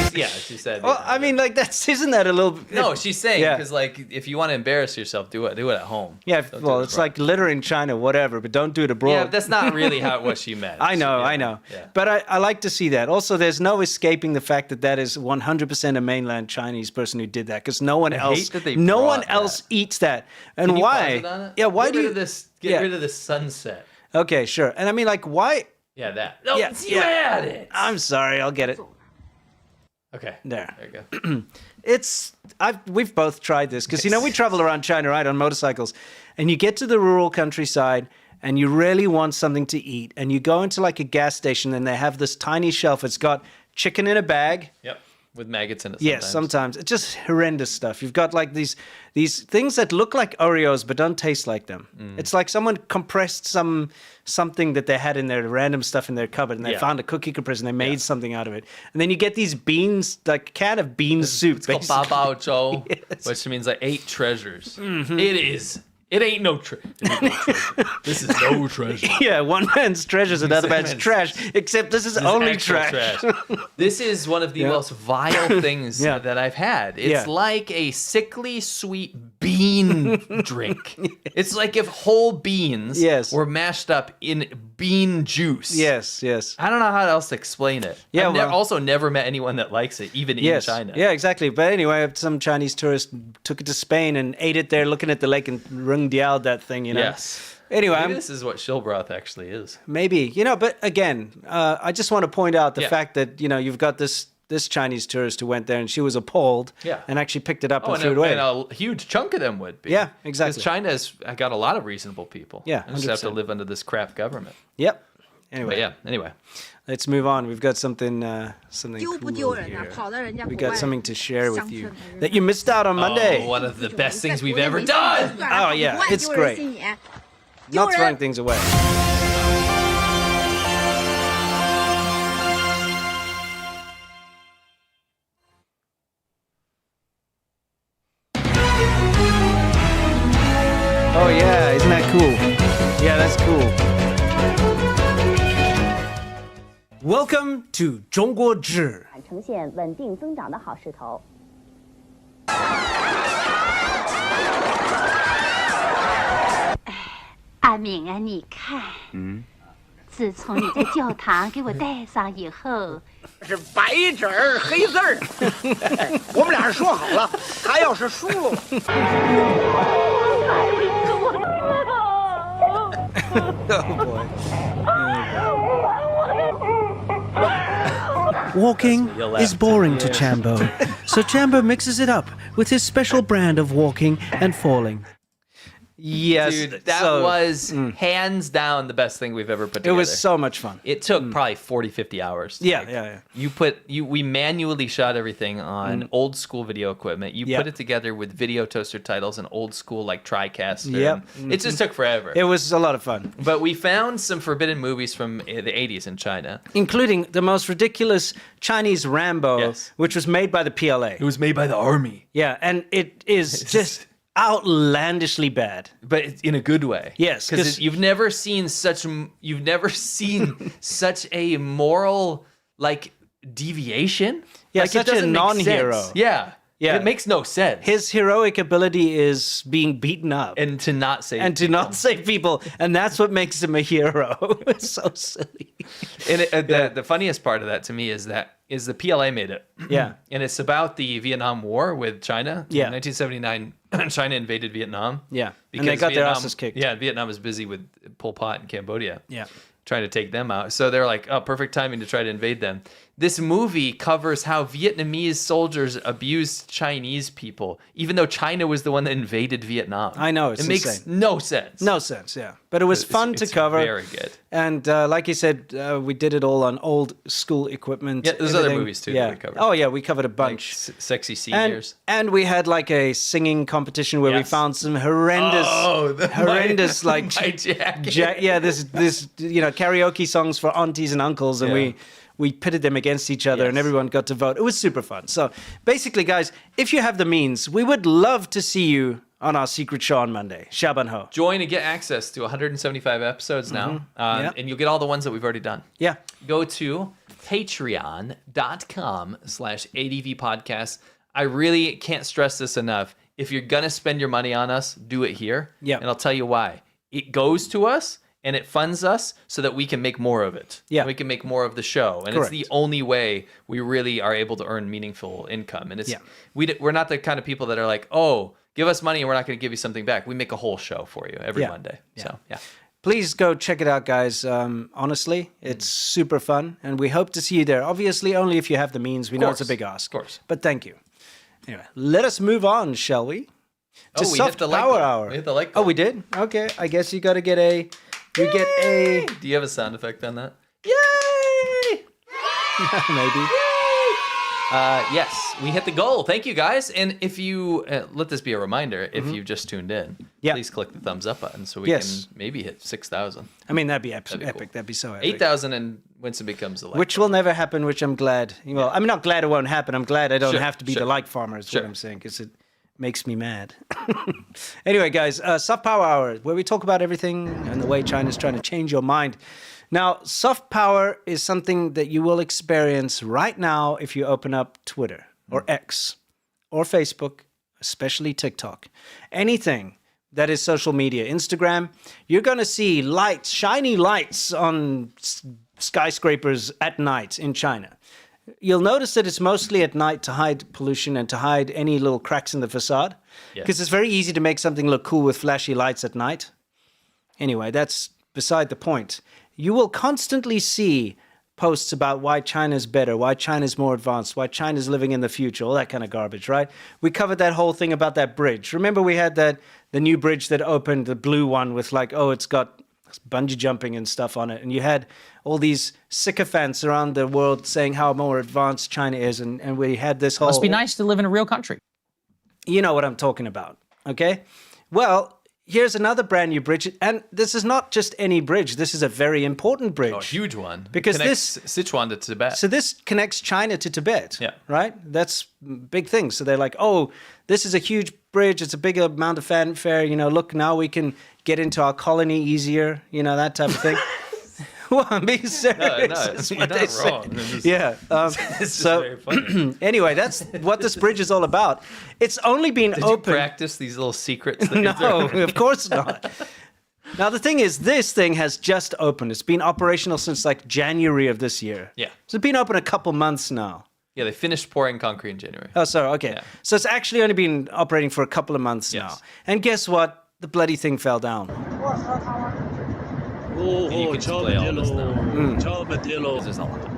She said. Well, I mean, like isn't that a little? No, she's saying because like if you want to embarrass yourself, do it at home. Yeah, well, it's like litter in China, whatever, but don't do it abroad. Yeah, but that's not really what she meant. I know. Yeah. But I like to see that. Also, there's no escaping the fact that is 100% a mainland Chinese person who did that because no one else eats that. And Can you why? pause it on it? Yeah, why Get do rid you? of this? Get rid of this sunset. Okay, sure. And I mean, like, why? Yeah, that. No, you had it. I'm sorry. I'll get it. Okay. There you go. We've both tried this because, you know, we travel around China, right, on motorcycles. And you get to the rural countryside and you really want something to eat. And you go into like a gas station and they have this tiny shelf. It's got chicken in a bag. Yep. With maggots in it. Yes, sometimes. It's just horrendous stuff. You've got like these things that look like Oreos but don't taste like them. It's like someone compressed something that they had in their random stuff in their cupboard and they found a cookie compressor and they made something out of it. And then you get these beans, like can of bean soup. It's called Ba Bao Zhou, which means like 8 treasures. It ain't no treasure. This is no treasure. Yeah, one man's treasure is another man's trash, except this is only trash. This is one of the most vile things that I've had. It's like a sickly sweet bean drink. It's like if whole beans were mashed up in bean juice. Yes. I don't know how else to explain it. Yeah, I've also never met anyone that likes it, even in China. Yeah, exactly. But anyway, some Chinese tourist took it to Spain and ate it there, looking at the lake and rung diao that thing, you know. Yes. Anyway, maybe this is what shill broth actually is. Maybe, you know, but again, I just want to point out the fact that, you know, you've got this this Chinese tourist who went there, and she was appalled and actually picked it up and threw it away. And a huge chunk of them would be. Yeah, exactly. Because China's got a lot of reasonable people. Yeah, They just have to 100%. live under this crap government. Yep. But Anyway, anyway. let's move on. We've got something cool 丢不丢人啊？ here. 跑到人家 We 国 got 外 something to share with 乡 you 村来人 that you missed out on Monday. Oh, one of the best things we've 在 ever 国内 done. 干啥 Oh, yeah, 不爱 it's 丢人 great. 心眼 Not 丢人 throwing things away. Oh yeah, isn't that cool? Yeah, that's cool. Welcome to 中国志.呈现稳定增长的好势头。阿敏啊，你看，自从你在教堂给我戴上以后，是白纸儿黑字儿，我们俩人说好了，他要是输了， Walking is boring to Chambo, so Chambo mixes it up with his special brand of walking and falling. Yes, Dude, that was hands down the best thing we've ever put it together. was so much fun. It took probably 40, 50 hours. Yeah. We manually shot everything on old school video equipment. You Yep. put it together with video toaster titles and old school like TriCaster. Yep. It just took forever. It was a lot of fun, But we found some forbidden movies from the 80s in China. including the most ridiculous Chinese Rambo, Yes. which was made by the PLA. It was made by the army, Yeah, and it is just outlandishly bad. but it's in a good way. Yes, 'cause- because you've never seen such a moral like deviation. Yeah, like, such a doesn't make non-hero. sense. Yeah, Yeah. it makes no sense. His heroic ability is being beaten up and to not say and to not save people, and that's what makes him a hero. It's so silly. And the funniest part of that to me is the PLA made it. Yeah. And it's about the Vietnam War with China. Yeah. In 1979, China invaded Vietnam. Yeah. And they got their asses kicked. Yeah, Vietnam was busy with Pol Pot in Cambodia. Yeah. Trying to take them out. So they're like, oh, perfect timing to try to invade them. This movie covers how Vietnamese soldiers abused Chinese people, even though China was the one that invaded Vietnam. I know, it's it makes insane. no sense. No sense, yeah. But it was fun to it's cover. very good. And like you said, we did it all on old school equipment. Yeah, there's other everything. movies too yeah. that we covered. Oh, yeah, we covered a Like bunch. sexy seniors. And we had like a singing competition where we Yes. found some horrendous, horrendous like my jacket. this karaoke songs for aunties and uncles, and Yeah. we pitted them against each other, and Yes. everyone got to vote. It was super fun. So basically, guys, if you have the means, we would love to see you on our secret show on Monday. Shaban Ho. Join and get access to 175 episodes now, Yeah. and you'll get all the ones that we've already done. Yeah. Go to patreon.com/ADV podcast. I really can't stress this enough. If you're going to spend your money on us, do it here. Yeah. And I'll tell you why. It goes to us and it funds us so that we can make more of it. Yeah. We can make more of the show. And Correct. it's the only way we really are able to earn meaningful income. And it's Yeah. we're not the kind of people that are like, oh, give us money and we're not going to give you something back. We make a whole show for you every Yeah. Monday. Yeah. So, yeah. Please go check it out, guys. Honestly, it's super fun, and we hope to see you there. Obviously, only if you have the means. We know it's a course. big ask. Of course. But thank you. Anyway, let us move on, shall we? To Oh, we hit soft the like power button. hour. We hit the like Oh, we button. did? Okay, I guess you got to get a... You get a... Do you have a sound effect on that? Yay! Maybe. Yes, we hit the goal. Thank you, guys. And if you let this be a reminder, if you just tuned in, Yeah. please click the thumbs up button so we Yes. can maybe hit 6,000. I mean, that'd be epic. That'd be cool. That'd be so epic. 8,000 and Winston becomes the like. Which will never happen, which I'm glad. Well, I'm not glad it won't happen. I'm glad I don't Sure, have to be sure. the like farmer, is Sure. what I'm saying, because it makes me mad. Anyway, guys, Soft Power Hour, where we talk about everything and the way China's trying to change your mind. Now, soft power is something that you will experience right now if you open up Twitter or X or Facebook, especially TikTok. Anything that is social media, Instagram, you're going to see lights, shiny lights on skyscrapers at night in China. You'll notice that it's mostly at night to hide pollution and to hide any little cracks in the facade, because it's very easy to make something look cool with flashy lights at night. Anyway, that's beside the point. You will constantly see posts about why China's better, why China's more advanced, why China's living in the future, all that kind of garbage, right? We covered that whole thing about that bridge. Remember we had the new bridge that opened, the blue one with like, oh, it's got bungee jumping and stuff on it. And you had all these sycophants around the world saying how more advanced China is. And we had this whole... Must be nice to live in a real country. You know what I'm talking about, okay? Well, here's another brand new bridge. And this is not just any bridge. This is a very important bridge. Oh, a huge one. Because connects Sichuan to Tibet. So this connects China to Tibet, Yeah. right? That's big thing. So they're like, oh, this is a huge bridge. It's a big amount of fanfare. You know, look, now we can get into our colony easier, you know, that type of thing. Well, I'm being serious. No, That's you're what not they say. wrong. It's just- Yeah. It's just So very funny. anyway, that's what this bridge is all about. It's only been Did open. you practice these little secrets? That No, of course not. Now, the thing is, this thing has just opened. It's been operational since like January of this year. Yeah. So it's been open a couple months now. Yeah, they finished pouring concrete in January. Oh, sorry. Okay. Yeah. So it's actually only been operating for a couple of months now. Yes. And guess what? The bloody thing fell down. And you can display all this now. Because there's a lot.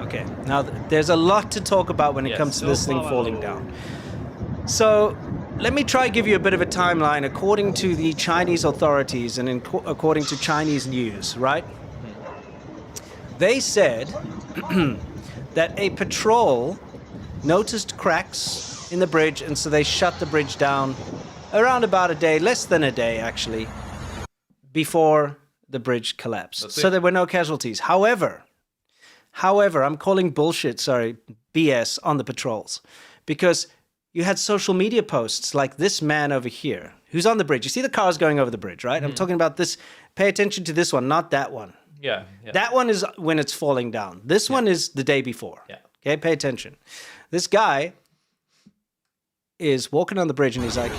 Okay. Now, there's a lot to talk about when it Yes. comes to this thing falling down. So let me try give you a bit of a timeline according to the Chinese authorities and according to Chinese news, right? They said that a patrol noticed cracks in the bridge, and so they shut the bridge down around about a day, less than a day actually, before the bridge collapsed. So there were no casualties. However, I'm calling bullshit, BS on the patrols, because you had social media posts like this man over here who's on the bridge. You see the cars going over the bridge, right? I'm talking about this. Pay attention to this one, not that one. Yeah. That one is when it's falling down. This one is the day before. Yeah. Okay, pay attention. This guy is walking on the bridge and he's like,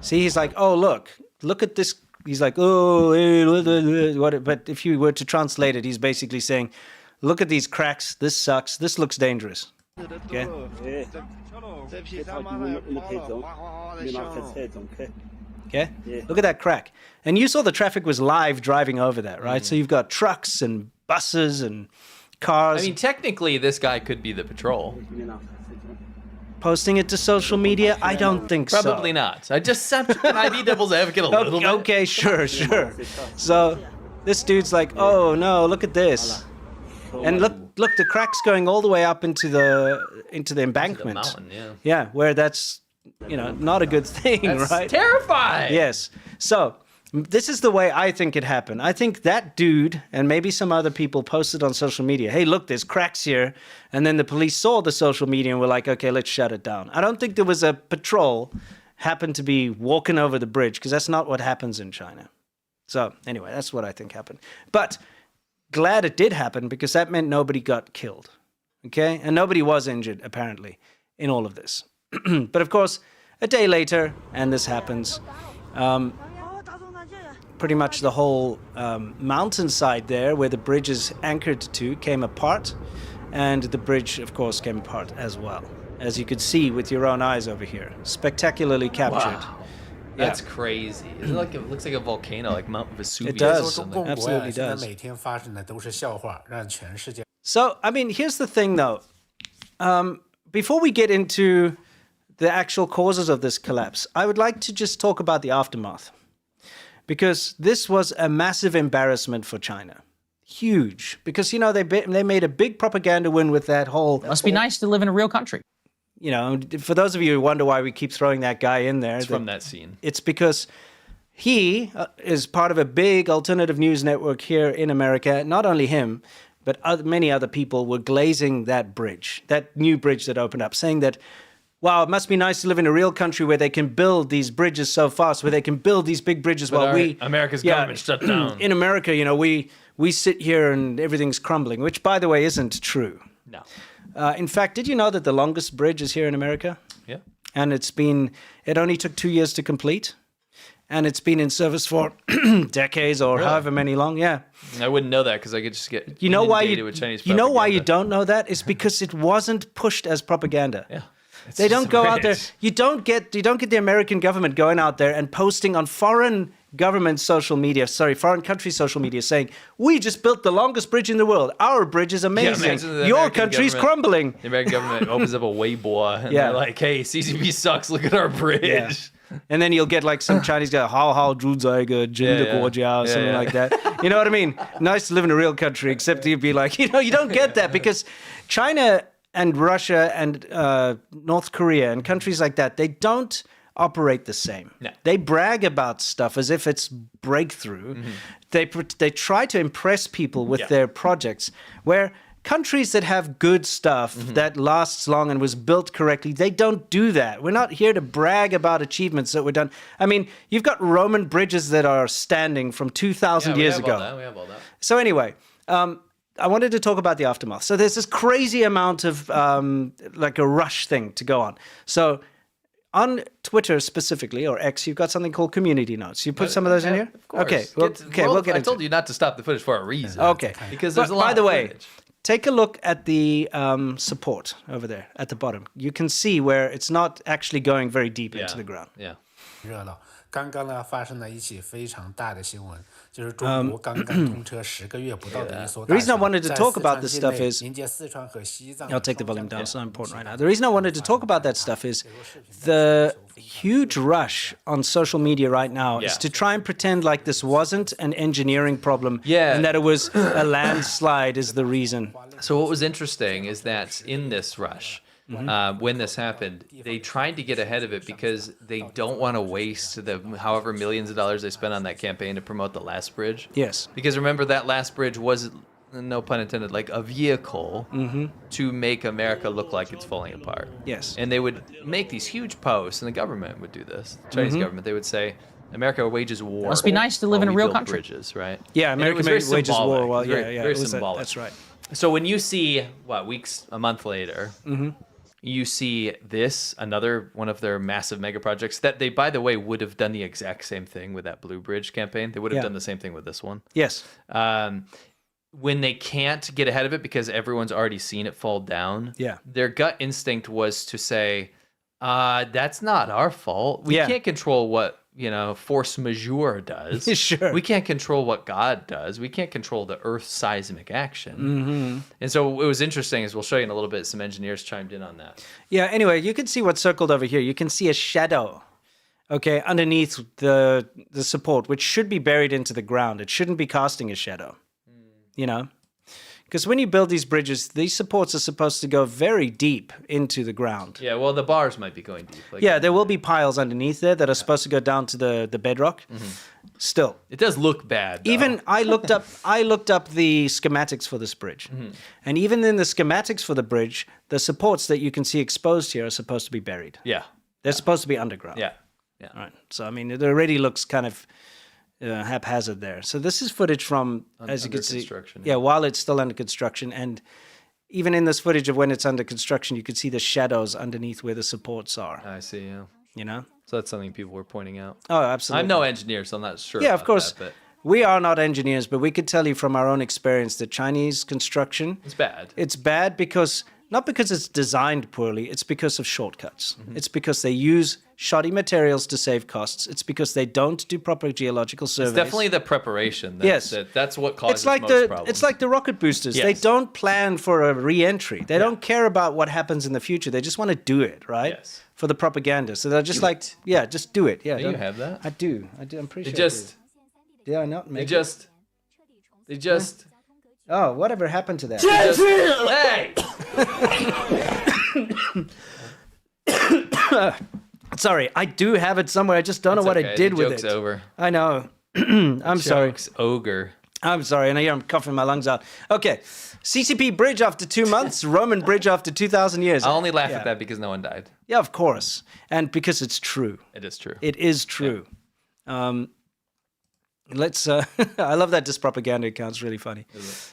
see, he's like, oh, look at this. He's like, oh, what? But if you were to translate it, he's basically saying, look at these cracks. This sucks. This looks dangerous. Okay. Okay. Look at that crack. And you saw the traffic was live driving over that, right? So you've got trucks and buses and cars. I mean, technically, this guy could be the patrol. Posting it to social media? I don't think so. Probably not. Can I be devil's advocate a little bit? Okay, sure. So this dude's like, oh no, look at this. And look, the crack's going all the way up into the embankment. mountain, yeah. Yeah, where that's, not a good thing, That's right? terrifying. Yes. So this is the way I think it happened. I think that dude and maybe some other people posted on social media, hey, look, there's cracks here. And then the police saw the social media and were like, okay, let's shut it down. I don't think there was a patrol happened to be walking over the bridge because that's not what happens in China. So anyway, that's what I think happened. But glad it did happen because that meant nobody got killed. Okay? And nobody was injured, apparently, in all of this. But of course, a day later, and this happens, pretty much the whole mountainside there where the bridge is anchored to came apart, and the bridge, of course, came apart as well, as you could see with your own eyes over here. Spectacularly captured. Wow. That's crazy. It looks like a volcano, like Mount Vesuvius. It does. Or something. Absolutely does. 每天发生的都是笑话，让全世界。 So, I mean, here's the thing, though. Before we get into the actual causes of this collapse, I would like to just talk about the aftermath. Because this was a massive embarrassment for China. Huge. Because, they made a big propaganda win with that whole... Must be nice to live in a real country. For those of you who wonder why we keep throwing that guy in there... It's from that scene. It's because he is part of a big alternative news network here in America. Not only him, but many other people were glazing that bridge, that new bridge that opened up, saying that, wow, it must be nice to live in a real country where they can build these bridges so fast, where they can build these big bridges while America's government shut down. In America, we sit here and everything's crumbling, which, by the way, isn't true. No. In fact, did you know that the longest bridge is here in America? Yeah. And it only took 2 years to complete. And it's been in service for decades or however many long. Yeah. I wouldn't know that because I could just get You know why you with Chinese you know why you propaganda. don't know that? It's because it wasn't pushed as propaganda. Yeah. They don't go out there. You don't get the American government going out there and posting on foreign foreign countries' social media saying, we just built the longest bridge in the world. Our bridge is amazing. imagine the Your American country's government- crumbling. The American government opens up a Weibo and Yeah. they're like, hey, CCP sucks. Look at our bridge. Yeah. And then you'll get like some Chinese guy, how 住在一个真的国家, or something like that. You know what I mean? Nice to live in a real country, except you'd be like, you don't get that because China and Russia and North Korea and countries like that, they don't operate the same. No. They brag about stuff as if it's breakthrough. They try to impress people with their projects, where countries that have good stuff that lasts long and was built correctly, they don't do that. We're not here to brag about achievements that were done. I mean, you've got Roman bridges that are standing from 2,000 years ago. We have all that. So anyway, I wanted to talk about the aftermath. So there's this crazy amount of like a rush thing to go on. So on Twitter specifically, or X, you've got something called community notes. You put some of those in here? Of course. Okay, we'll get I into told it. you not to stop the footage for a reason. Okay. Because But there's a lot by the of way, footage. take a look at the support over there at the bottom. You can see where it's not actually going very deep into the ground. Yeah. 热闹。刚刚呢发生了一起非常大的新闻，就是中国刚刚通车10个月不到的一艘 The 大 reason I 船 wanted to 在 talk 四 about 川 this 境 stuff 内 is- 迎接四川和西藏 I'll 的 take the 双 volume 向 down. It's 边 not important right now. 境 The reason I wanted to talk about that stuff is the huge rush on social media right now is Yeah. to try and pretend like this wasn't an engineering problem Yeah. and that it was a landslide is the reason. So what was interesting is that in this rush, when this happened, they tried to get ahead of it because they don't want to waste the however millions of dollars they spent on that campaign to promote the last bridge. Yes. Because remember, that last bridge was, no pun intended, like a vehicle to make America look like it's falling apart. Yes. And they would make these huge posts, and the government would do this. The Chinese government, they would say, America wages war. Must be nice to live while in a we real build country. Bridges, right? Yeah, And it American was very wages war. symbolic. Well, It was very very it was symbolic. that's right. So when you see, a month later, you see this, another one of their massive mega projects that they, by the way, would have done the exact same thing with that Blue Bridge campaign. They would have Yeah. done the same thing with this one. Yes. When they can't get ahead of it because everyone's already seen it fall down, Yeah. their gut instinct was to say, that's not our fault. We Yeah. can't control what, force majeure does. Sure. We can't control what God does. We can't control the Earth's seismic action. And so it was interesting, as we'll show you in a little bit, some engineers chimed in on that. Yeah, anyway, you can see what's circled over here. You can see a shadow, okay, underneath the support, which should be buried into the ground. It shouldn't be casting a shadow, Because when you build these bridges, these supports are supposed to go very deep into the ground. Yeah, well, the bars might be going deep. Yeah, there will be piles underneath there that are supposed to go down to the bedrock. Still, It does look bad, though. even I looked up the schematics for this bridge, and even in the schematics for the bridge, the supports that you can see exposed here are supposed to be buried. Yeah, They're supposed to be underground. yeah. All right. So I mean, it already looks kind of haphazard there. So this is footage from, as you Under can see, construction, yeah, while it's still under construction, and even in this footage of when it's under construction, you can see the shadows underneath where the supports are. I see, yeah. So that's something people were pointing out. Oh, absolutely. I'm no engineer, so I'm not sure. Yeah, about of course. that, but We are not engineers, but we could tell you from our own experience that Chinese construction, it's bad. it's bad because, not because it's designed poorly, it's because of shortcuts. It's because they use shoddy materials to save costs. It's because they don't do proper geological surveys. It's definitely the preparation. That's what causes It's like most problems. it's like the rocket boosters. They Yes. don't plan for a re-entry. They don't care about what happens in the future. They just want to do it, right? Yes. For the propaganda. So they're just Do like, it. yeah, just do it. Yeah. Do you don't- have that? I do. I'm pretty They sure. just, I do. Did I not they make just, they just, Oh, whatever happened to that? hey! Sorry, I do have it somewhere. I just don't know what I did with joke's it. over. I know. I'm sorry. Joke's ogre. I'm sorry, and I hear I'm coughing my lungs out. Okay, CCP bridge after 2 months, Roman bridge after 2,000 years. I only laugh Yeah. at that because no one died. Yeah, of course, and because it's true. It is true. It is true. Let's. I love that dispropaganda account. It's really funny.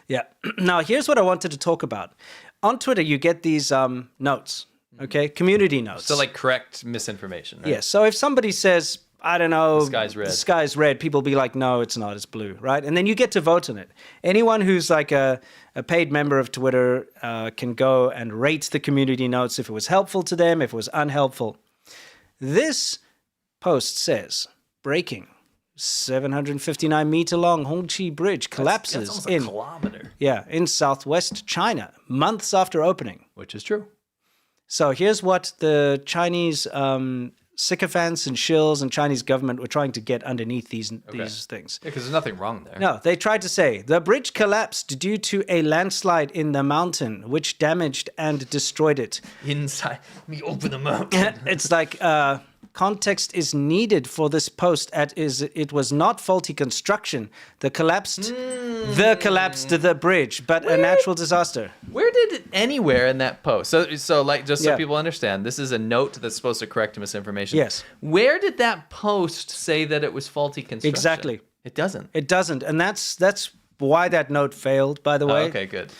Yeah. Now, here's what I wanted to talk about. On Twitter, you get these notes. Okay, community notes. So like correct misinformation, right? Yes. So if somebody says, I don't know, The sky's red. The sky's red, people be like, no, it's not, it's blue, right? And then you get to vote on it. Anyone who's like a paid member of Twitter can go and rate the community notes if it was helpful to them, if it was unhelpful. This post says, breaking, 759-meter long Hongqi Bridge collapses That's almost a kilometer. in southwest China, months after opening. Which is true. So here's what the Chinese sycophants and shills and Chinese government were trying to get underneath these things. Yeah, because there's nothing wrong there. No, they tried to say the bridge collapsed due to a landslide in the mountain, which damaged and destroyed it. Inside me open the mountain. It's like context is needed for this post. It was not faulty construction. The collapsed the bridge, but a natural disaster. Where did it anywhere in that post? So like just so people understand, this is a note that's supposed to correct misinformation. Yes. Where did that post say that it was faulty construction? Exactly. It doesn't. It doesn't, and that's why that note failed. By the way. Okay, good.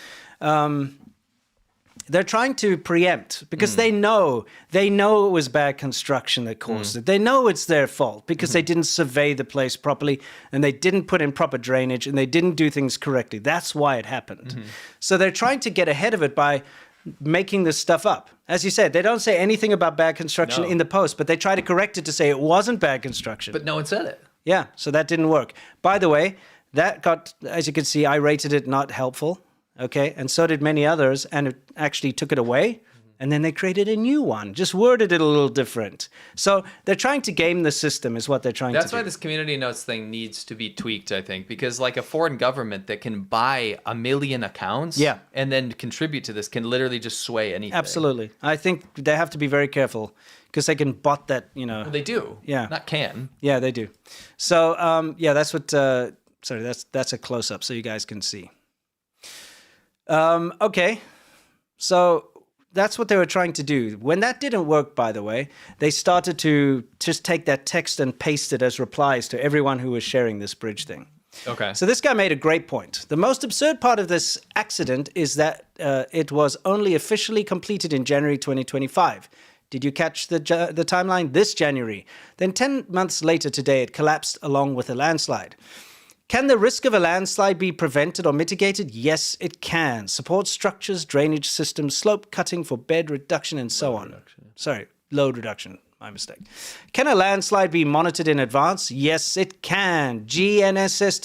They're trying to preempt because they know it was bad construction that caused it. They know it's their fault because they didn't survey the place properly and they didn't put in proper drainage and they didn't do things correctly. That's why it happened. So they're trying to get ahead of it by making this stuff up. As you said, they don't say anything about bad construction in the post, but they try to correct it to say it wasn't bad construction. But no one said it. Yeah, so that didn't work. By the way, that got, as you can see, I rated it not helpful. Okay, and so did many others, and it actually took it away, and then they created a new one, just worded it a little different. So they're trying to game the system is what they're trying to do. That's why this community notes thing needs to be tweaked, I think, because like a foreign government that can buy 1 million accounts and then contribute to this can literally just sway anything. Absolutely. I think they have to be very careful because they can bot that, Well, they do. Yeah. Not can. Yeah, they do. So, that's what, sorry, that's a close-up so you guys can see. Okay, so that's what they were trying to do. When that didn't work, by the way, they started to just take that text and paste it as replies to everyone who was sharing this bridge thing. Okay. So this guy made a great point. The most absurd part of this accident is that it was only officially completed in January 2025. Did you catch the timeline? This January. Then 10 months later today, it collapsed along with a landslide. Can the risk of a landslide be prevented or mitigated? Yes, it can. Support structures, drainage systems, slope cutting for bed reduction, and so on. Sorry, load reduction. My mistake. Can a landslide be monitored in advance? Yes, it can. GNSS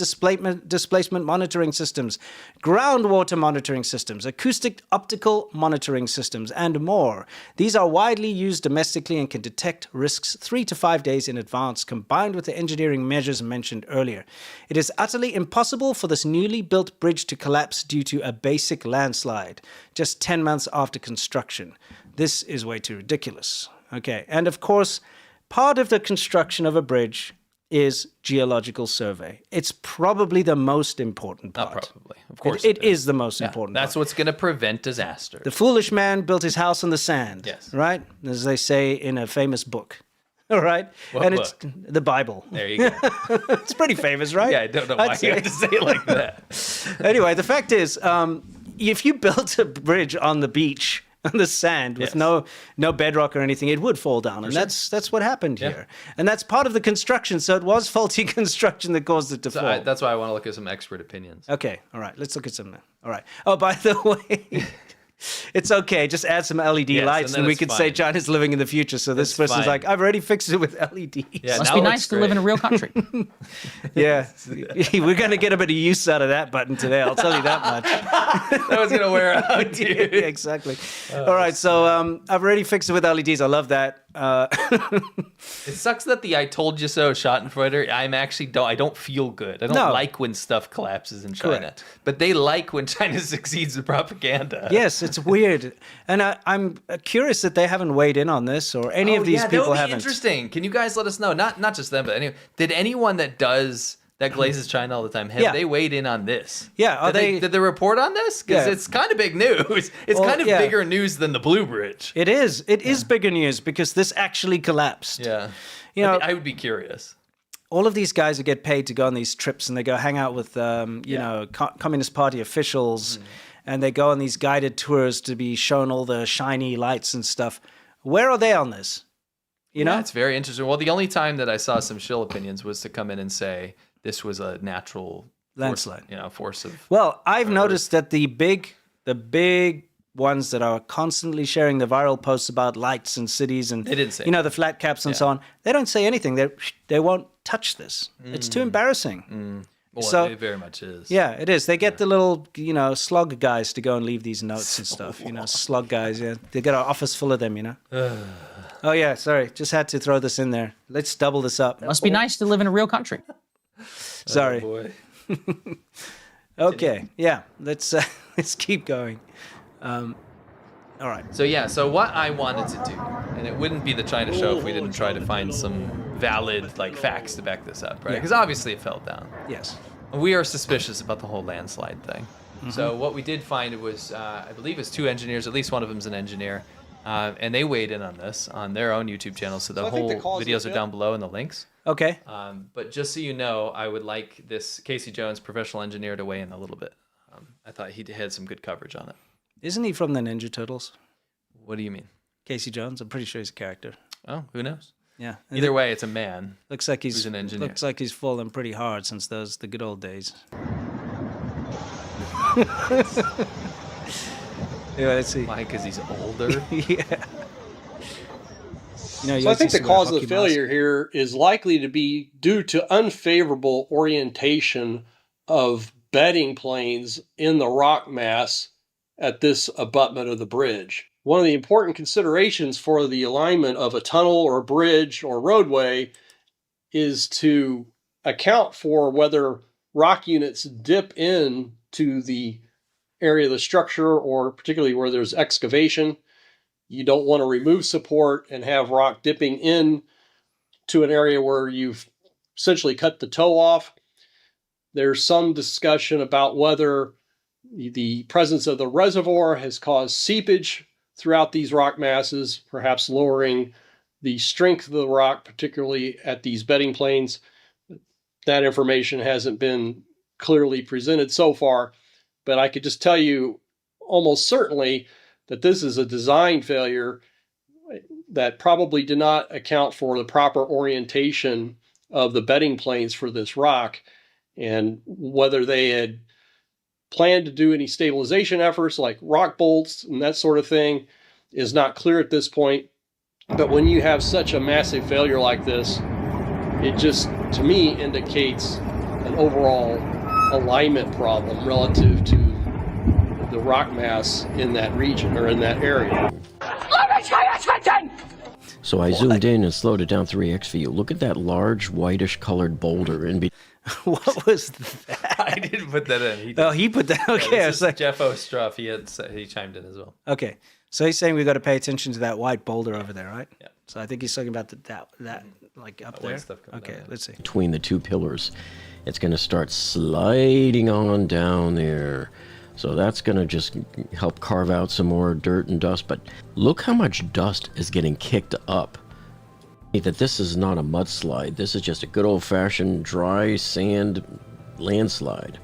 displacement monitoring systems, groundwater monitoring systems, acoustic optical monitoring systems, and more. These are widely used domestically and can detect risks 3 to 5 days in advance, combined with the engineering measures mentioned earlier. It is utterly impossible for this newly built bridge to collapse due to a basic landslide, just 10 months after construction. This is way too ridiculous. Okay, and of course, part of the construction of a bridge is geological survey. It's probably the most important part. Not probably. Of course. It is the most important That's part. what's going to prevent disaster. The foolish man built his house on the sand. Yes. Right? As they say in a famous book. All right? What and book? It's the Bible. There you go. It's pretty famous, right? Yeah, I don't know why you have to say it like that. Anyway, the fact is, if you built a bridge on the beach, on the sand with no bedrock or anything, it would fall down. And that's what happened here. And that's part of the construction. So it was faulty construction that caused it to fall. That's why I want to look at some expert opinions. Okay. All right. Let's look at some. All right. Oh, by the way, it's okay. Just add some LED lights and we can say China's living in the future. So this person's like, I've already fixed it with LEDs. Yeah, Must be nice to live in a real country. Yeah. We're going to get a bit of use out of that button today. I'll tell you that much. That was going to wear out, dude. Yeah, exactly. All right. So I've already fixed it with LEDs. I love that. It sucks that the "I told you so" Schadenfreude. I don't feel good. I don't like when stuff collapses in China. Correct. But they like when China succeeds in propaganda. Yes, it's weird, and I'm curious that they haven't weighed in on this, or any of these people that would be haven't. Interesting. Can you guys let us know? Not just them, but anyway. Did anyone that glazes China all the time, have they weighed in on this? Yeah, did they report on this? Because it's kind of big news. It's kind of bigger news than the Blue Bridge. It is. It is bigger news because this actually collapsed. Yeah. You know, I would be curious. all of these guys who get paid to go on these trips and they go hang out with, Communist Party officials, and they go on these guided tours to be shown all the shiny lights and stuff. Where are they on this? You know, it's very interesting. Well, the only time that I saw some shill opinions was to come in and say this was a natural landslide. Force of. Well, I've noticed that the big ones that are constantly sharing the viral posts about lights and cities and they didn't say the flat caps and so on, they don't say anything. They won't touch this. It's too embarrassing. Well, So- it very much is. Yeah, it is. They get the little, slug guys to go and leave these notes and stuff. Slug guys. Yeah, they got an office full of them. Oh yeah, sorry. Just had to throw this in there. Let's double this up. Must be nice to live in a real country. Sorry. Oh, boy. Okay. Yeah. Let's let's keep going. All right. So what I wanted to do, and it wouldn't be the China show if we didn't try to find some valid facts to back this up, right? Yeah. Because obviously it fell down. Yes. We are suspicious about the whole landslide thing. So what we did find was, I believe it's 2 engineers, at least one of them's an engineer, and they weighed in on this on their own YouTube channel. So the whole videos are down below in the links. Okay. But just so you know, I would like this Casey Jones, professional engineer, to weigh in a little bit. I thought he had some good coverage on it. Isn't he from the Ninja Turtles? What do you mean? Casey Jones. I'm pretty sure he's a character. Oh, who knows? Yeah. And Either way, it's a man. looks like who's an engineer. Looks like he's fallen pretty hard since the good old days. Yeah, let's see. Why? Because he's older? Yeah. So I think the cause of the failure here is likely to be due to unfavorable orientation of bedding planes in the rock mass at this abutment of the bridge. One of the important considerations for the alignment of a tunnel or a bridge or roadway is to account for whether rock units dip in to the area of the structure, or particularly where there's excavation. You don't want to remove support and have rock dipping in to an area where you've essentially cut the toe off. There's some discussion about whether the presence of the reservoir has caused seepage throughout these rock masses, perhaps lowering the strength of the rock, particularly at these bedding planes. That information hasn't been clearly presented so far, but I could just tell you almost certainly that this is a design failure that probably did not account for the proper orientation of the bedding planes for this rock, and whether they had planned to do any stabilization efforts like rock bolts and that sort of thing is not clear at this point. But when you have such a massive failure like this, it just, to me, indicates an overall alignment problem relative to the rock mass in that region or in that area. So I zoomed in and slowed it down 3x for you. Look at that large whitish colored boulder in between. What was that? I didn't put that in. He did. Oh, he put that. Okay, I This was is like, Jeffostroff. He chimed in as well. okay. So he's saying we got to pay attention to that white boulder over there, right? Yeah. So I think he's talking about that like up That there. white stuff coming Okay, down, yeah. let's see. Between the two pillars. It's going to start sliding on down there. So that's going to just help carve out some more dirt and dust. But look how much dust is getting kicked up. That this is not a mudslide. This is just a good old-fashioned dry sand landslide.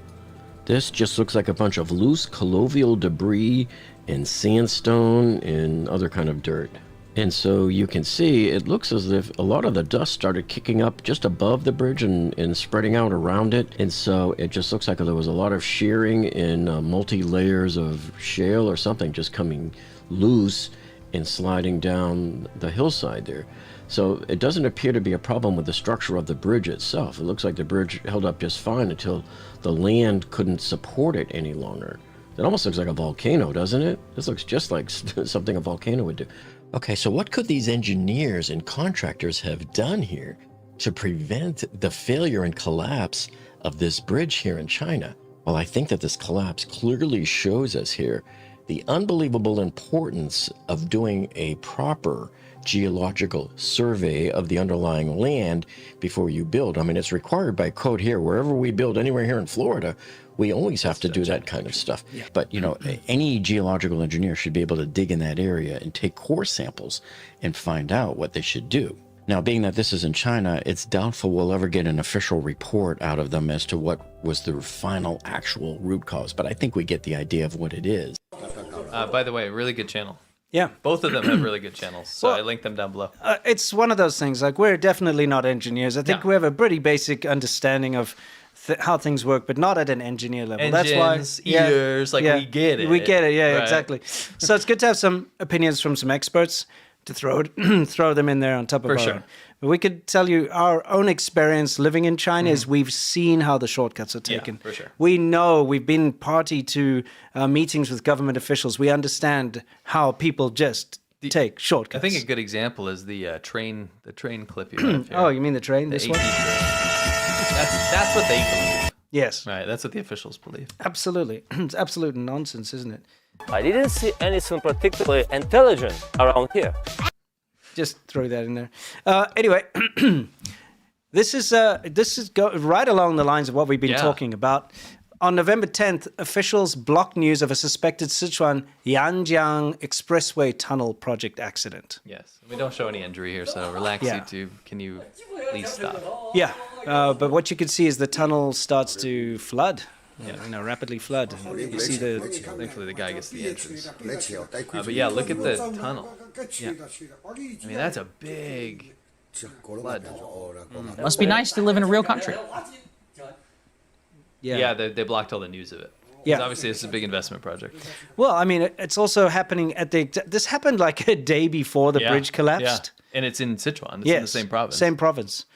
This just looks like a bunch of loose colloidal debris and sandstone and other kind of dirt. And so you can see it looks as if a lot of the dust started kicking up just above the bridge and spreading out around it. And so it just looks like there was a lot of shearing in multi-layers of shale or something just coming loose and sliding down the hillside there. So it doesn't appear to be a problem with the structure of the bridge itself. It looks like the bridge held up just fine until the land couldn't support it any longer. It almost looks like a volcano, doesn't it? This looks just like something a volcano would do. Okay, so what could these engineers and contractors have done here to prevent the failure and collapse of this bridge here in China? Well, I think that this collapse clearly shows us here the unbelievable importance of doing a proper geological survey of the underlying land before you build. I mean, it's required by code here. Wherever we build, anywhere here in Florida, we always have to do that kind of stuff. Yeah. But, you know, any geological engineer should be able to dig in that area and take core samples and find out what they should do. Now, being that this is in China, it's doubtful we'll ever get an official report out of them as to what was the final actual root cause. But I think we get the idea of what it is. By the way, really good channel. Yeah. Both of them have really good channels, so I linked them down below. It's one of those things, like, we're definitely not engineers. I think we have a pretty basic understanding of how things work, but not at an engineer level. Engines, ears, we get it. We get it, yeah, Right. exactly. So it's good to have some opinions from some experts, to throw throw them in there on top of For our sure. own. But we could tell you our own experience living in China is we've seen how the shortcuts are taken. for sure. We know, we've been party to meetings with government officials. We understand how people just take shortcuts. I think a good example is the train clip you have here. Oh, you mean the train? The This 18 one? train. That's what they believe. Yes. Right, that's what the officials believe. Absolutely. It's absolute nonsense, isn't it? I didn't see anything particularly intelligent around here. Just throw that in there. Anyway, this is right along the lines of what we've been talking about. On November 10th, officials blocked news of a suspected Sichuan Yanjiang Expressway tunnel project accident. Yes. We don't show any injury here, so relax, Yeah. YouTube. Can you please stop? Yeah, but what you can see is the tunnel starts to flood. Rapidly flood. You see Thankfully, the guy gets the entrance. But yeah, look at the tunnel. Yeah. I mean, that's a big flood. Must be nice to live in a real country. Yeah, they blocked all the news of it. Yeah. 'Cause obviously, it's a big investment project. Well, I mean, it's also happening this happened like a day before the bridge collapsed. Yeah. And it's in Sichuan. It's Yes, in the same province. Same province.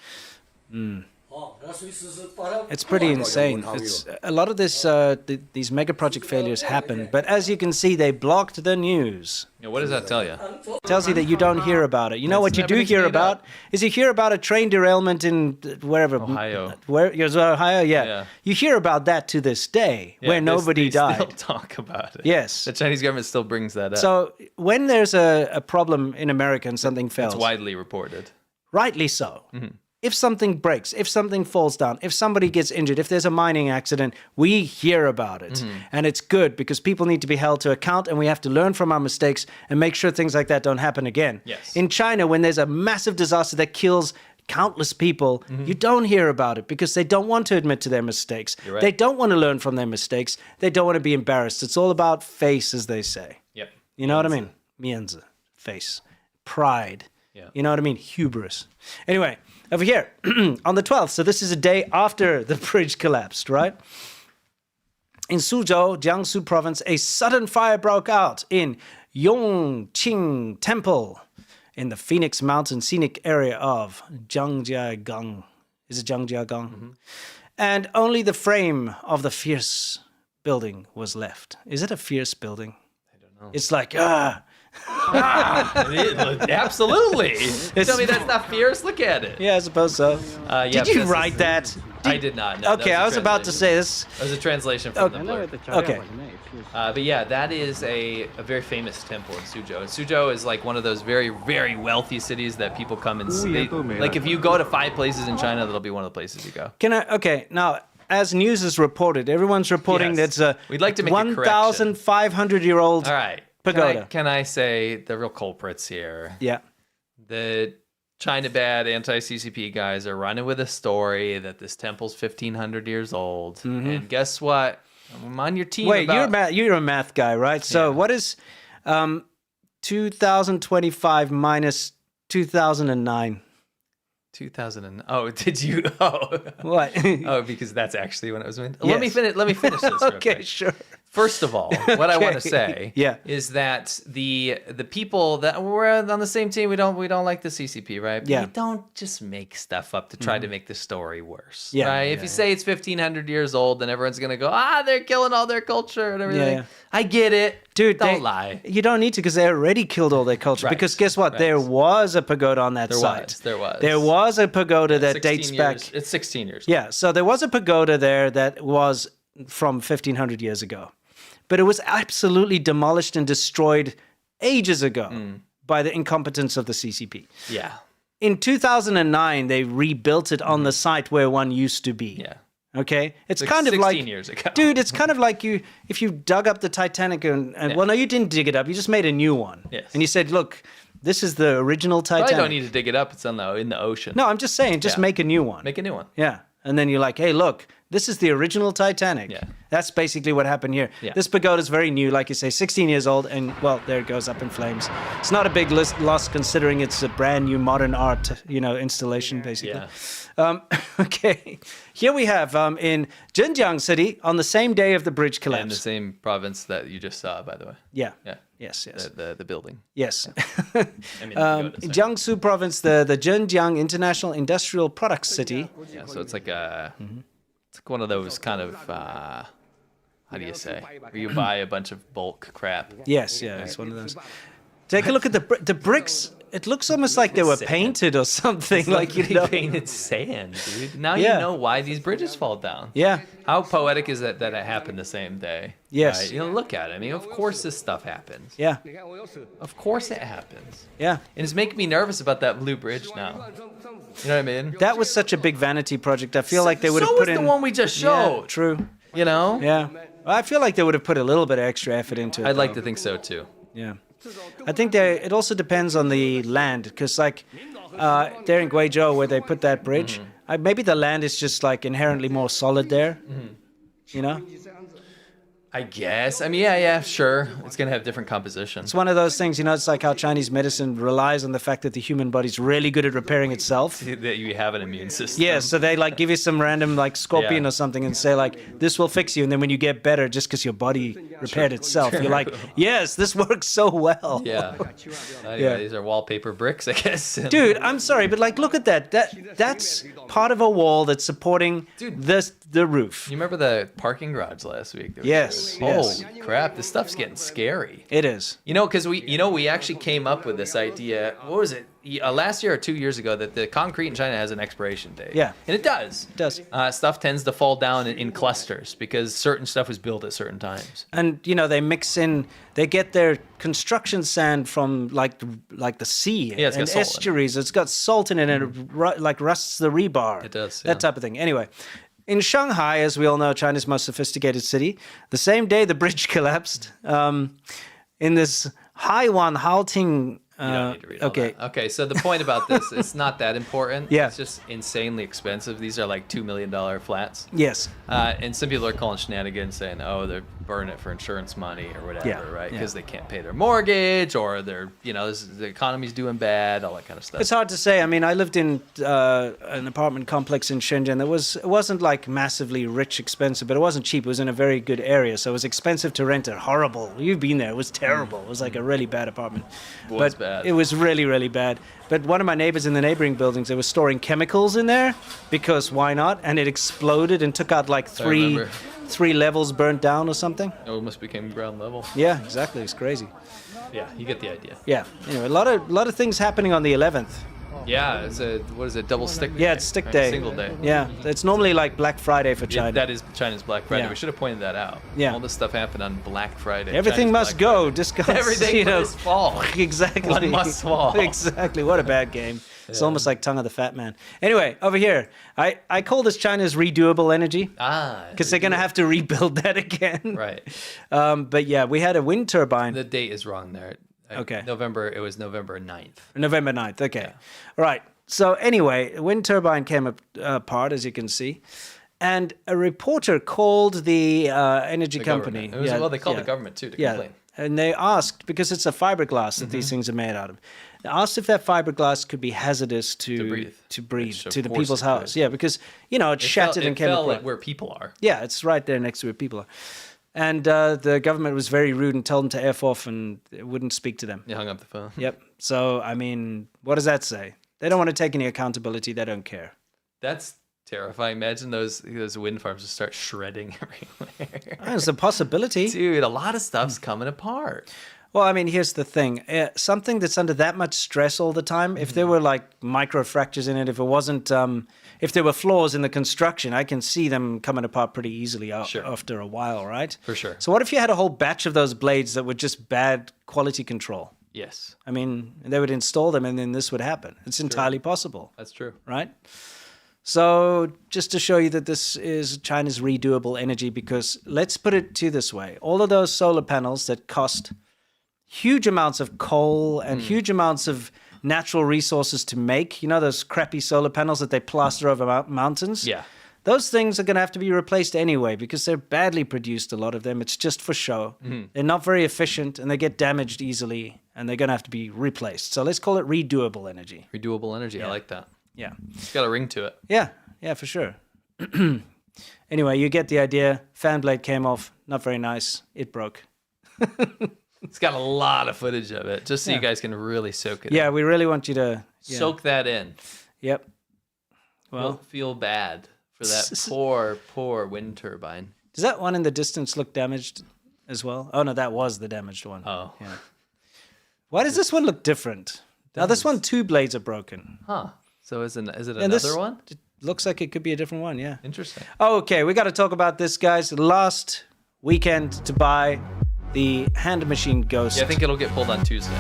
It's pretty insane. It's a lot of these mega project failures happen, but as you can see, they blocked the news. Yeah, what does that tell you? It tells you that you don't hear about it. You know what you do everything's hear made about up. is you hear about a train derailment in wherever Ohio. Ohio, yeah. Yeah. You hear about that to this day, Yeah, where nobody they died. still talk about it. Yes. The Chinese government still brings that up. So when there's a problem in America and something fails, it's widely reported. rightly so. Mm-hmm. If something breaks, if something falls down, if somebody gets injured, if there's a mining accident, we hear about it. Mm-hmm. And it's good because people need to be held to account and we have to learn from our mistakes and make sure things like that don't happen again. Yes. In China, when there's a massive disaster that kills countless people, Mm-hmm. you don't hear about it because they don't want to admit to their mistakes. You're right. They don't want to learn from their mistakes. They don't want to be embarrassed. It's all about face, as they say. Yep. You know what I mean? Mianzi, face, pride. Yeah. You know what I mean? Hubris. Anyway, over here on the 12th, so this is a day after the bridge collapsed, right? In Suzhou, Jiangsu province, a sudden fire broke out in Yongqing Temple in the Phoenix Mountain scenic area of Zhangjiagang. Is it Zhangjiagang? Mm-hmm. And only the frame of the fierce building was left. Is it a fierce building? I don't know. It's like, Absolutely. Tell me that's not fierce. Look at it. Yeah, I suppose so. Yeah, Did you this write is- that? I did not. No, Okay, I was about to say this. It was a translation from the blurb. Okay. But yeah, that is a very famous temple in Suzhou. And Suzhou is like one of those very, very wealthy cities that people come and see. Like if you go to 5 places in China, that'll be one of the places you go. Okay, now, as news is reported, everyone's reporting Yes. that's a We'd like to make a correction. 1,500-year-old All right. pagoda. Can I say the real culprits here? Yeah. The China bad anti-CCP guys are running with a story that this temple's 1,500 years old. And guess what? I'm on your team. Wait, about... you're a math guy, right? So Yeah. what is 2025 minus 2009? 2000 oh, did you? Oh, What? oh, because that's actually when it was made. Yes. Let me finish this. Real Okay, quick. sure. First of all, what I want to Okay. say Yeah. is that the people that we're on the same team, we don't like the CCP, right? But Yeah. you don't just make stuff up to try to make the story worse, Yeah, right? yeah, If you say it's 1,500 years old, then everyone's gonna go, they're killing all their culture and everything. Yeah. I get it, Dude, Don't lie. You don't need to because they already killed all their culture. Right, Because guess what? right. There was a pagoda on that There site. was. There was a pagoda that 16 dates years. back. It's 16 years. Yeah, so there was a pagoda there that was from 1,500 years ago. But it was absolutely demolished and destroyed ages ago by the incompetence of the CCP. Yeah. In 2009, they rebuilt it on the site where one used to be. Yeah. Okay? It's Like kind of 16 like... years ago. Dude, it's kind of like if you dug up the Titanic and Yeah. well, no, you didn't dig it up. You just made a new one. Yes. And you said, look, this is the original Titanic. Probably don't need to dig it up. It's in the ocean. No, I'm just saying, just Yeah. make a new one. Make a new one. Yeah. And then you're like, hey, look, this is the original Titanic. Yeah. That's basically what happened here. Yeah. This pagoda is very new, like you say, 16 years old, and well, there it goes up in flames. It's not a big loss considering it's a brand new modern art, installation, basically. Yeah. Okay. Here we have in Zhenjiang City on the same day of the bridge In the collapse. same province that you just saw, by the way. Yeah. Yeah. Yes. The building. Yes. I mean, in Jiangsu province, the Zhenjiang International Industrial Products City. Yeah, so it's like it's like one of those kind of how do you say, where you buy a bunch of bulk crap. Yes, it's one of those. Take a look at the bricks. It looks almost like they were painted or something. It's like you know, painted sand, dude. Now you know why these bridges fall down. Yeah. How poetic is that it happened the same day? Yes. Right? You know, look at it. I mean, of course this stuff happens. Yeah. Of course it happens. Yeah. And it's making me nervous about that blue bridge now. You know what I mean? That was such a big vanity project. I feel like they would have so put was in the one we just showed. Yeah, true. You know? Yeah. Well, I feel like they would have put a little bit of extra effort into it. I'd like to think so too. Yeah. I think it also depends on the land, because like there in Guizhou where they put that bridge, maybe the land is just like inherently more solid there. You know? I guess. I mean, yeah, sure. It's going to have different composition. It's one of those things, you know, it's like how Chinese medicine relies on the fact that the human body's really good at repairing itself. That you have an immune system. Yeah, so they like give you some random like scorpion or something and say like, this will fix you. And then when you get better, just because your body repaired itself, you're like, yes, this works so well. Yeah. Anyway, these are wallpaper bricks, I guess. Dude, I'm sorry, but like, look at that. That's part of a wall that's supporting the roof. You remember the parking garage last week? Yes. Holy crap, this stuff's getting scary. It is. You know, because we actually came up with this idea, what was it, last year or 2 years ago, that the concrete in China has an expiration date. Yeah. And it does. It does. Stuff tends to fall down in clusters because certain stuff was built at certain times. And, you know, they get their construction sand from like the sea it's and got salt in it. estuaries. It's got salt in it and it like rusts the rebar. It does, That type of thing. Anyway. In Shanghai, as we all know, China's most sophisticated city, the same day the bridge collapsed, in this Haiwan Haoting. You don't need to read all that. Okay, so the point about this, it's not that important. Yeah. It's just insanely expensive. These are like $2 million flats. Yes. And some people are calling shenanigans saying, oh, they're burning it for insurance money or whatever, right? Because they can't pay their mortgage or they're, the economy's doing bad, all that kind of stuff. It's hard to say. I mean, I lived in an apartment complex in Shenzhen. It wasn't like massively rich, expensive, but it wasn't cheap. It was in a very good area. So it was expensive to rent it. Horrible. You've been there. It was terrible. It was like a really bad apartment. It was really, really bad. But one of my neighbors in the neighboring buildings, they were storing chemicals in there because why not? And it exploded and took out like three levels burnt down or something. It almost became ground level. Yeah, exactly. It's crazy. Yeah, you get the idea. Yeah. Anyway, a lot of things happening on the 11th. Yeah, it's double stick day? Yeah, it's stick day. Single day. Yeah, it's normally like Black Friday for China. That is China's Black Friday. Yeah. We should have pointed that out. Yeah. All this stuff happened on Black Friday. Everything China's must Black go. Friday. Discuss. Everything must fall. Exactly. One must fall. Exactly. What a bad game. It's almost like Tongue of the Fat Man. Anyway, over here, I call this China's redoable energy. Because they're going to have to rebuild that again. Right. But yeah, we had a wind turbine. The date is wrong there. Okay. It was November 9th. November 9th. Okay. Yeah. All right. So anyway, a wind turbine came apart, as you can see. And a reporter called the energy company. Well, they called the government too to complain. And they asked, because it's a fiberglass that these things are made out of, they asked if that fiberglass could be hazardous to breathe to the people's house. Yeah, because, it shattered and came apart. It fell like where people are. Yeah, it's right there next to where people are. And the government was very rude and told them to F off and wouldn't speak to them. You hung up the phone. Yep. So, I mean, what does that say? They don't want to take any accountability. They don't care. That's terrifying. Imagine those wind farms just start shredding everywhere. It's a possibility. Dude, a lot of stuff's coming apart. Well, I mean, here's the thing. Something that's under that much stress all the time, if there were like microfractures in it, if it wasn't, if there were flaws in the construction, I can see them coming apart pretty easily after a while, right? For sure. So what if you had a whole batch of those blades that were just bad quality control? Yes. I mean, they would install them and then this would happen. It's entirely possible. That's true. Right? So just to show you that this is China's redoable energy, because let's put it to you this way. All of those solar panels that cost huge amounts of coal and huge amounts of natural resources to make, those crappy solar panels that they plaster over mountains? Yeah. Those things are going to have to be replaced anyway because they're badly produced, a lot of them. It's just for show. They're not very efficient and they get damaged easily and they're going to have to be replaced. So let's call it redoable energy. Redoable energy. I like that. Yeah. It's got a ring to it. Yeah, for sure. Anyway, you get the idea. Fan blade came off. Not very nice. It broke. It's got a lot of footage of it, just so you guys can really soak it in. Yeah, we really want you to Soak that in. Yep. Well, Well, feel bad for that poor, poor wind turbine. does that one in the distance look damaged as well? Oh, no, that was the damaged one. Oh. Yeah. Why does this one look different? Now, this one, 2 blades are broken. Huh. So is it And another this one? it looks like it could be a different one, yeah. Interesting. Okay, we got to talk about this, guys. Last weekend to buy the Hand Machine Ghost. Yeah, I think it'll get pulled on Tuesday.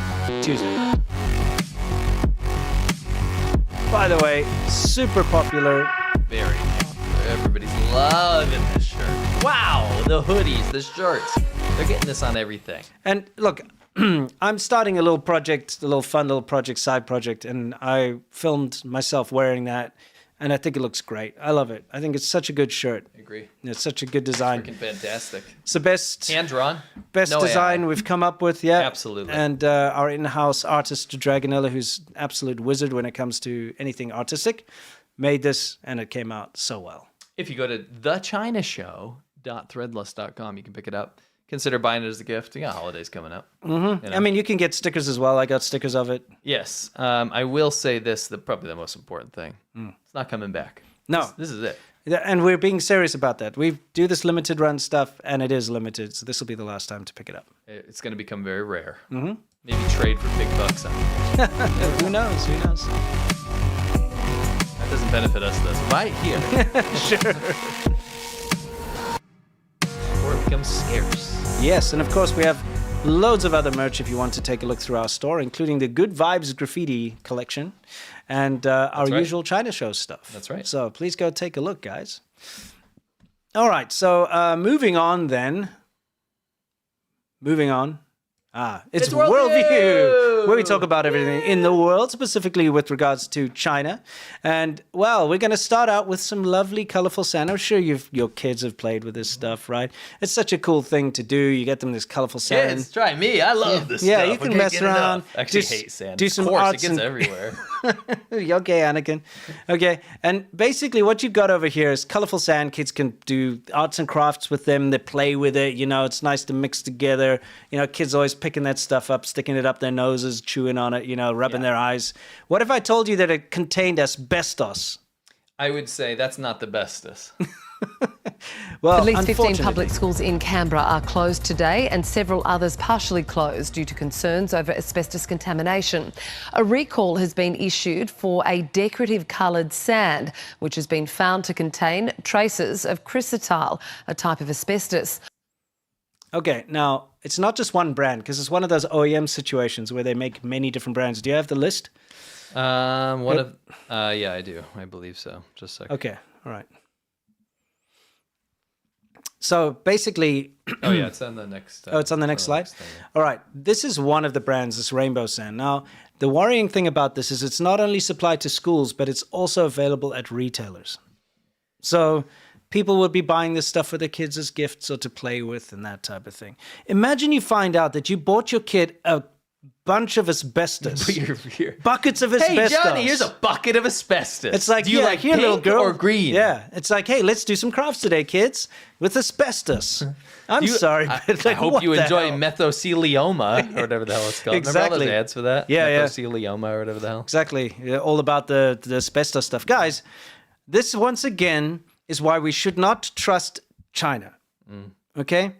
By the way, super popular. Very popular. Everybody's loving this shirt. Wow, the hoodies, the shirts. They're getting this on everything. And look, I'm starting a little project, a little fun little project, side project, and I filmed myself wearing that, and I think it looks great. I love it. I think it's such a good shirt. I agree. It's such a good design. Freaking fantastic. It's the best Hand-drawn? best No design AI. we've come up with, yeah. Absolutely. And our in-house artist, Dragonella, who's an absolute wizard when it comes to anything artistic, made this, and it came out so well. If you go to thechinashow.threadless.com, you can pick it up. Consider buying it as a gift. You got holidays coming up. Mm-hmm. You know? I mean, you can get stickers as well. I got stickers of it. Yes. I will say this, probably the most important thing. It's not coming back. No. This is it. Yeah, and we're being serious about that. We do this limited run stuff, and it is limited, so this will be the last time to pick it up. It's going to become very rare. Mm-hmm. Maybe trade for big bucks on it. Who knows? Who knows? That doesn't benefit us, though. So buy it here. Sure. Or it becomes scarce. Yes, and of course we have loads of other merch if you want to take a look through our store, including the Good Vibes Graffiti collection and our right. usual China show stuff. That's right. So please go take a look, guys. All right, so moving on then. Moving on. It's Worldview, where we talk about everything in the world, specifically with regards to China. And, well, we're going to start out with some lovely, colorful sand. I'm sure your kids have played with this stuff, right? It's such a cool thing to do. You get them this colorful sand. Kids, try me. I love this Yeah, stuff. you can mess around. I actually hate sand. Do some of course, arts it gets and- everywhere. Okay, Anakin. Okay, and basically what you've got over here is colorful sand. Kids can do arts and crafts with them. They play with it. You know, it's nice to mix together. You know, kids always picking that stuff up, sticking it up their noses, chewing on it, you know, rubbing their eyes. What if I told you that it contained asbestos? I would say that's not the bestest. Well, At least 15 unfortunately- public schools in Canberra are closed today and several others partially closed due to concerns over asbestos contamination. A recall has been issued for a decorative coloured sand, which has been found to contain traces of chrysotile, a type of asbestos. Okay, now, it's not just one brand, because it's one of those OEM situations where they make many different brands. Do you have the list? Yeah, I do. I believe so. Just a second. Okay, all right. So basically... Oh, yeah, it's on the next... it's on the next slide? thing, yeah. All right, this is one of the brands, this rainbow sand. Now, the worrying thing about this is it's not only supplied to schools, but it's also available at retailers. So people would be buying this stuff for their kids as gifts or to play with and that type of thing. Imagine you find out that you bought your kid a bunch of asbestos. Buckets of asbestos. Hey, Johnny, here's a bucket of asbestos. It's like, Do you like here, little pink girl. or green? Yeah, it's like, hey, let's do some crafts today, kids, with asbestos. I'm sorry, but I like, hope what you the enjoy hell? mesothelioma or whatever the hell it's called. Remember all Exactly. those ads for that? Yeah, yeah. Mesothelioma or whatever the hell. Exactly. Yeah, all about the asbestos stuff. Guys, this once again is why we should not trust China. Okay?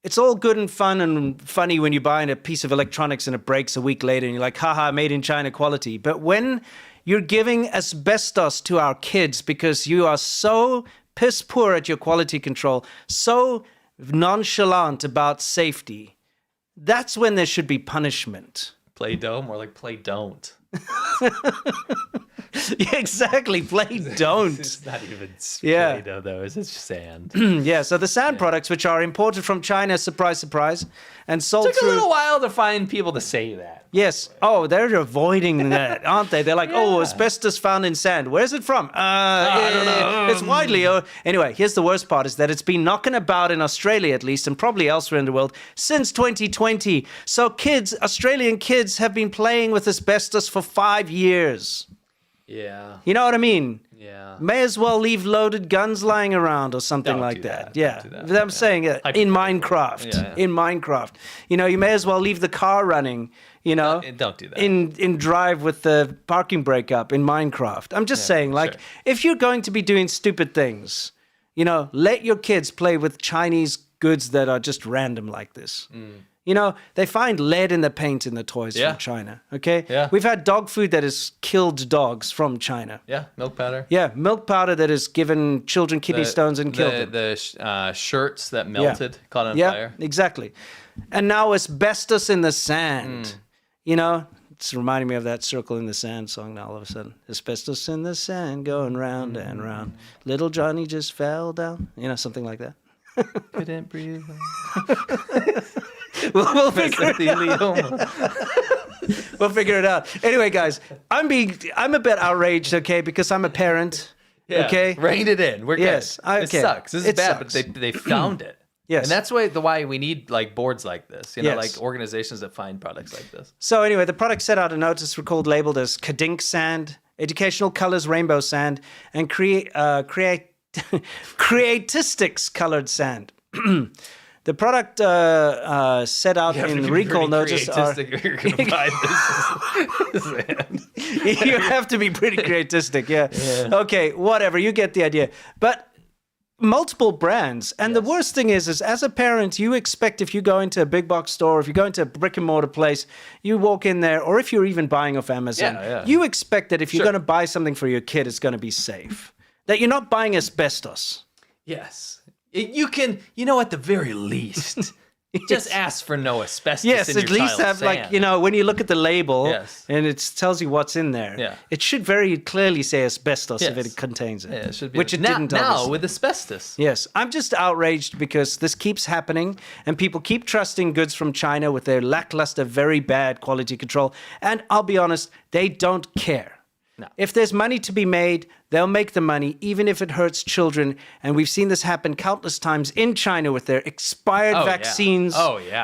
It's all good and fun and funny when you're buying a piece of electronics and it breaks a week later and you're like, haha, made in China quality. But when you're giving asbestos to our kids because you are so piss poor at your quality control, so nonchalant about safety, that's when there should be punishment. Play doh, more like play don't. Yeah, exactly. Play don't. It's not even Yeah. Play-Doh, though. It's just sand. Yeah, so the sand products, which are imported from China, surprise, surprise, and sold Took a through... little while to find people to say that. Yes. Oh, they're avoiding that, aren't they? They're like, oh, asbestos found in sand. Where's it from? I don't know. It's widely... Anyway, here's the worst part, is that it's been knocking about in Australia, at least, and probably elsewhere in the world, since 2020. So kids, Australian kids, have been playing with asbestos for 5 years. Yeah. You know what I mean? Yeah. May as well leave loaded guns lying around or something like that. Yeah. But I'm saying in Minecraft. Yeah. In Minecraft. You know, you may as well leave the car running, you know. Don't do that. In Drive with the parking brake up in Minecraft. I'm just saying, like, if you're going to be doing stupid things, you know, let your kids play with Chinese goods that are just random like this. You know, they find lead in the paint in the toys from China, okay? Yeah. We've had dog food that has killed dogs from China. Yeah, milk powder. Yeah, milk powder that has given children kidney stones and killed them. The shirts that melted, caught on fire. Yeah, exactly. And now asbestos in the sand. You know, it's reminding me of that Circle in the Sand song now all of a sudden. Asbestos in the sand going round and round. Little Johnny just fell down. You know, something like that. Couldn't breathe. We'll figure it out. We'll figure it out. Anyway, guys, I'm a bit outraged, okay, because I'm a parent. Yeah, okay, rein it in. We're good. Yes, okay. It sucks. This is It bad, sucks. but they found it. Yes. And that's why we need like boards like this. You know, Yes. like organizations that find products like this. So anyway, the product set out a notice recalled labeled as Kadink sand, educational colors rainbow sand, and creatistics colored sand. The product set out in recall notice are... You're gonna buy this sand. You have to be pretty creatistic, yeah. Okay, whatever, you get the idea. But multiple brands. And the worst thing is as a parent, you expect if you go into a big box store, if you go into a brick and mortar place, you walk in there, or if you're even buying off Amazon, you expect that if you're going to buy something for your kid, it's going to be safe. That you're not buying asbestos. Yes. You can, you know, at the very least, just ask for no asbestos Yes, in your at least child's have sand. like, you know, when you look at the label Yes. and it tells you what's in there, it should very clearly say asbestos if Yes. it contains it. Yeah, it should be. Which it now, didn't now obviously. with asbestos. Yes, I'm just outraged because this keeps happening and people keep trusting goods from China with their lackluster, very bad quality control. And I'll be honest, they don't care. No. If there's money to be made, they'll make the money, even if it hurts children. And we've seen this happen countless times in China with their expired vaccines,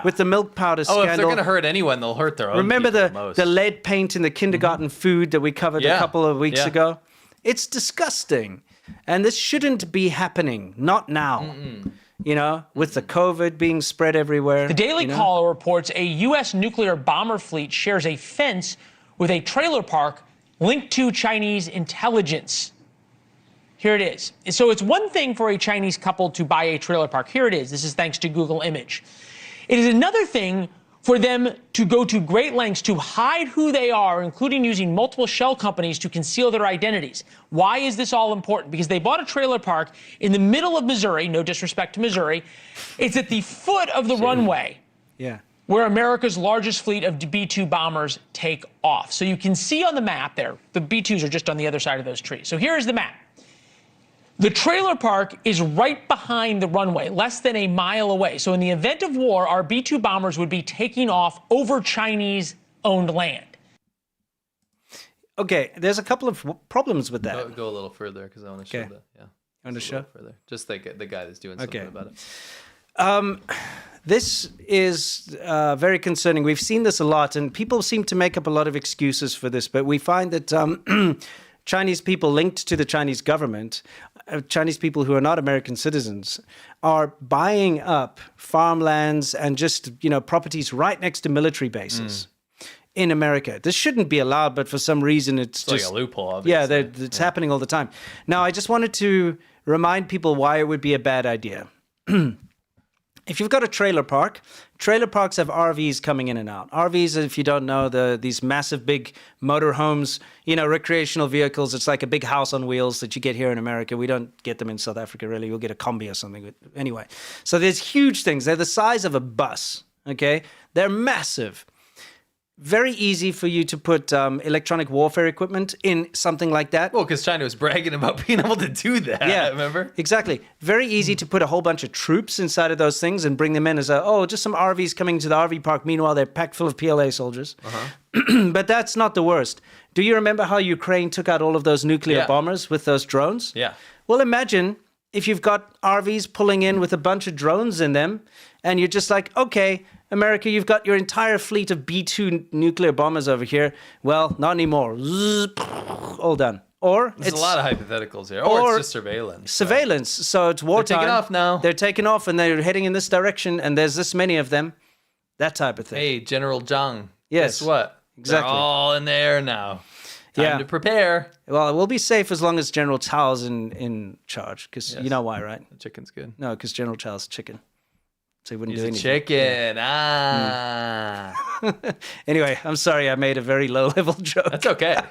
with the milk powder scandal. If they're going to hurt anyone, they'll hurt their own Remember people the most. the lead paint in the kindergarten food that we covered a couple of weeks ago? It's disgusting. And this shouldn't be happening. Not now. You know, with the COVID being spread everywhere. The Daily Caller reports a U.S. nuclear bomber fleet shares a fence with a trailer park linked to Chinese intelligence. Here it is. So it's one thing for a Chinese couple to buy a trailer park. Here it is. This is thanks to Google Image. It is another thing for them to go to great lengths to hide who they are, including using multiple shell companies to conceal their identities. Why is this all important? Because they bought a trailer park in the middle of Missouri, no disrespect to Missouri. It's at the foot of the runway. Yeah. Where America's largest fleet of B-2 bombers take off. So you can see on the map there, the B-2s are just on the other side of those trees. So here is the map. The trailer park is right behind the runway, less than a mile away. So in the event of war, our B-2 bombers would be taking off over Chinese-owned land. Okay, there's a couple of problems with that. Go a little further because I want to show that. Yeah. You want to Just a show? little further. Just like the guy that's doing something about it. This is very concerning. We've seen this a lot, and people seem to make up a lot of excuses for this, but we find that Chinese people linked to the Chinese government, Chinese people who are not American citizens, are buying up farmlands and just, you know, properties right next to military bases in America. This shouldn't be allowed, but for some reason it's just... like a loophole, obviously. Yeah, it's happening all the time. Now, I just wanted to remind people why it would be a bad idea. If you've got a trailer parks have RVs coming in and out. RVs, if you don't know, these massive big motorhomes, you know, recreational vehicles. It's like a big house on wheels that you get here in America. We don't get them in South Africa, really. We'll get a combi or something. Anyway, so there's huge things. They're the size of a bus, okay? They're massive. Very easy for you to put electronic warfare equipment in something like that. Well, because China was bragging about being able to do that, remember? Exactly. Very easy to put a whole bunch of troops inside of those things and bring them in as just some RVs coming to the RV park. Meanwhile, they're packed full of PLA soldiers. But that's not the worst. Do you remember how Ukraine took out all of those nuclear bombers with those drones? Yeah. Well, imagine if you've got RVs pulling in with a bunch of drones in them, and you're just like, okay, America, you've got your entire fleet of B-2 nuclear bombers over here. Well, not anymore. All done. Or There's it's a lot of hypotheticals here. Or it's just surveillance. Surveillance. So it's wartime. taking off now. They're taking off and they're heading in this direction, and there's this many of them. That type of thing. Hey, General Zhang. Yes. Guess what? Exactly. They're all in the air now. Time to prepare. Well, we'll be safe as long as General Chao's in charge, because you know why, right? The chicken's good. No, because General Chao's chicken. So he wouldn't He's do a anything. chicken. Anyway, I'm sorry I made a very low-level joke. That's okay.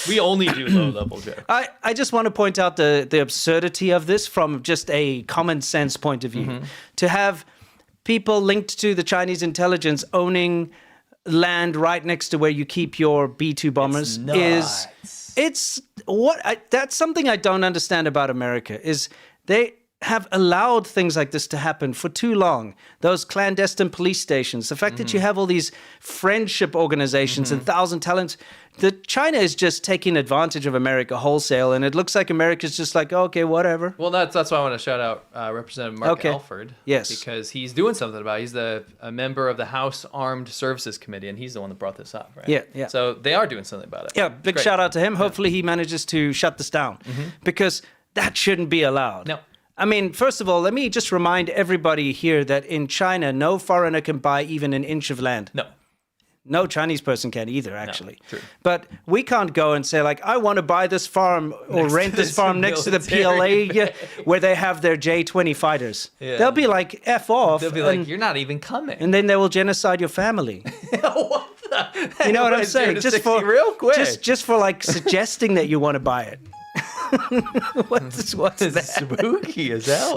We only do low-level jokes. I just want to point out the absurdity of this from just a common sense point of view. Mm-hmm. To have people linked to the Chinese intelligence owning land right next to where you keep your B-2 bombers that's something I don't understand about America is they have allowed things like this to happen for too long. Those clandestine police stations, the fact that you have all these friendship organizations and Thousand Talents, that China is just taking advantage of America wholesale, and it looks like America's just like, okay, whatever. Well, that's why I want to shout out Representative Mark Alford. Yes. Because he's doing something about it. He's a member of the House Armed Services Committee, and he's the one that brought this up, right? Yeah. So they are doing something about it. Yeah, big shout out to him. Hopefully he manages to shut this down, because that shouldn't be allowed. No. I mean, first of all, let me just remind everybody here that in China, no foreigner can buy even an inch of land. No. No Chinese person can either, actually. No, true. But we can't go and say, like, I want to buy this farm or rent this farm next to the PLA where they have their J-20 fighters. Yeah. They'll be like, F off. They'll be like, you're not even coming. And then they will genocide your family. What the? You know what I'm saying? Just for real quick. Just for like suggesting that you want to buy it. what's that? Spooky as hell.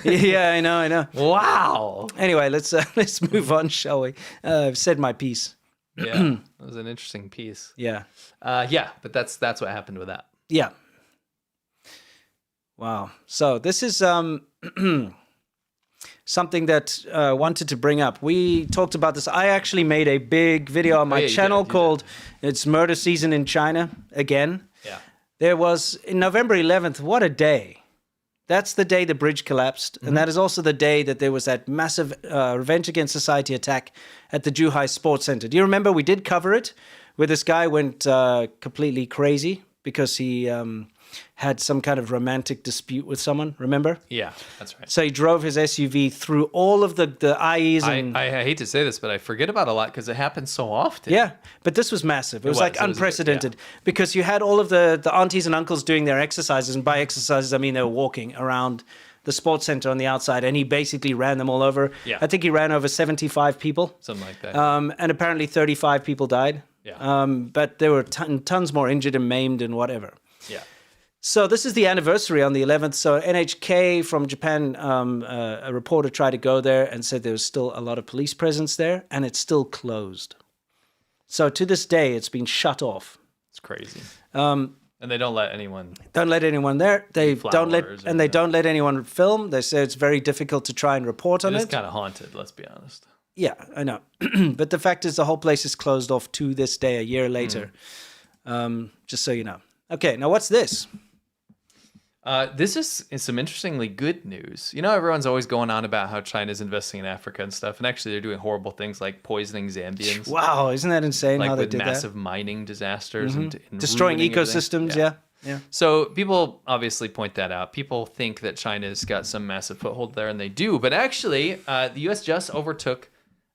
Yeah, I know. Wow. Anyway, let's move on, shall we? I've said my piece. Yeah, that was an interesting piece. Yeah. But that's what happened with that. Yeah. Wow. So this is something that I wanted to bring up. We talked about this. I actually made a big video on my channel called "It's Murder Season in China Again." Yeah. There was, in November 11th, what a day. That's the day the bridge collapsed. And that is also the day that there was that massive Revenge Against Society attack at the Zhuhai Sports Center. Do you remember we did cover it, where this guy went completely crazy because he had some kind of romantic dispute with someone, remember? Yeah, that's right. So he drove his SUV through all of the IEs. And I hate to say this, but I forget about a lot because it happens so often. Yeah, but this was massive. It was like unprecedented because you had all of the aunties and uncles doing their exercises. And by exercises, I mean they were walking around the sports center on the outside. And he basically ran them all over. Yeah. I think he ran over 75 people. Something like that. And apparently 35 people died. Yeah. But there were tons more injured and maimed and whatever. Yeah. So this is the anniversary on the 11th. So NHK from Japan, a reporter tried to go there and said there was still a lot of police presence there, and it's still closed. So to this day, it's been shut off. It's crazy. And they don't let anyone. Don't let anyone there. They don't let anyone film. They say it's very difficult to try and report on it. It's kind of haunted. Let's be honest. Yeah, I know. But the fact is, the whole place is closed off to this day, a year later. Just so you know. Okay, now what's this? This is some interestingly good news. You know, everyone's always going on about how China's investing in Africa and stuff, and actually they're doing horrible things like poisoning Zambians. Wow, isn't that insane how they did that? Like with massive mining disasters and destroying ruining everything. ecosystems, yeah. So people obviously point that out. People think that China's got some massive foothold there, and they do. But actually, the U.S. just overtook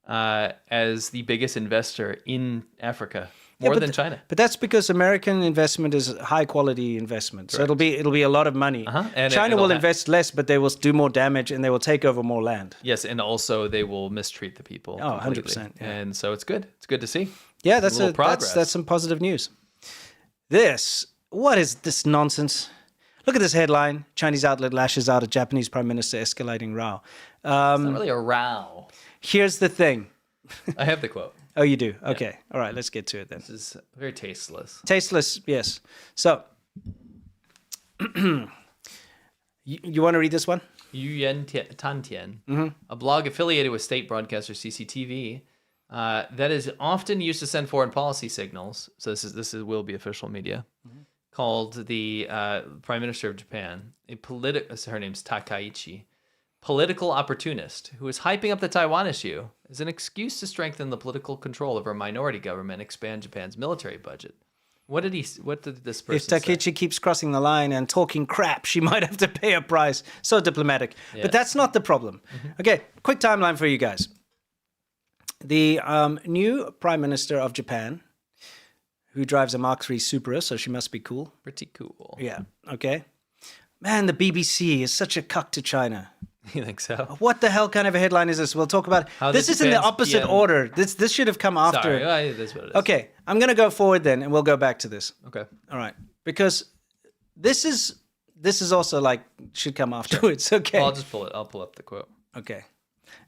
as the biggest investor in Africa. More than China. But that's because American investment is high quality investment. So it'll be a lot of money. And China will invest less, but they will do more damage and they will take over more land. Yes, and also they will mistreat the people. Oh, completely. 100%. Yeah. And so it's good. It's good to see. Yeah, that's some positive news. What is this nonsense? Look at this headline. Chinese outlet lashes out at Japanese Prime Minister escalating row. It's not really a row. Here's the thing. I have the quote. Oh, you do? Okay. Yeah. All right, let's get to it then. This is very tasteless. Tasteless, yes. So, you want to read this one? Yuyan Tantian, a blog affiliated with state broadcaster CCTV that is often used to send foreign policy signals. So this will be official media. Called the Prime Minister of Japan, her name's Takaichi. Political opportunist who is hyping up the Taiwan issue as an excuse to strengthen the political control of a minority government and expand Japan's military budget. What did this person If Takechi keeps crossing the line and talking crap, she might have to pay a price. So diplomatic. Yes. But that's not the problem. Okay, quick timeline for you guys. The new Prime Minister of Japan, who drives a Mark III Supra, so she must be cool. Pretty cool. Yeah, okay. Man, the BBC is such a cuck to China. You think so? What the hell kind of a headline is this? We'll talk about it. This is in the opposite order. This should have come after. Sorry, it is what it is. Okay, I'm going to go forward then, and we'll go back to this. Okay. All right. Because this is also like, should come afterwards. Sure. Okay. Well, I'll just pull it. I'll pull up the quote. Okay.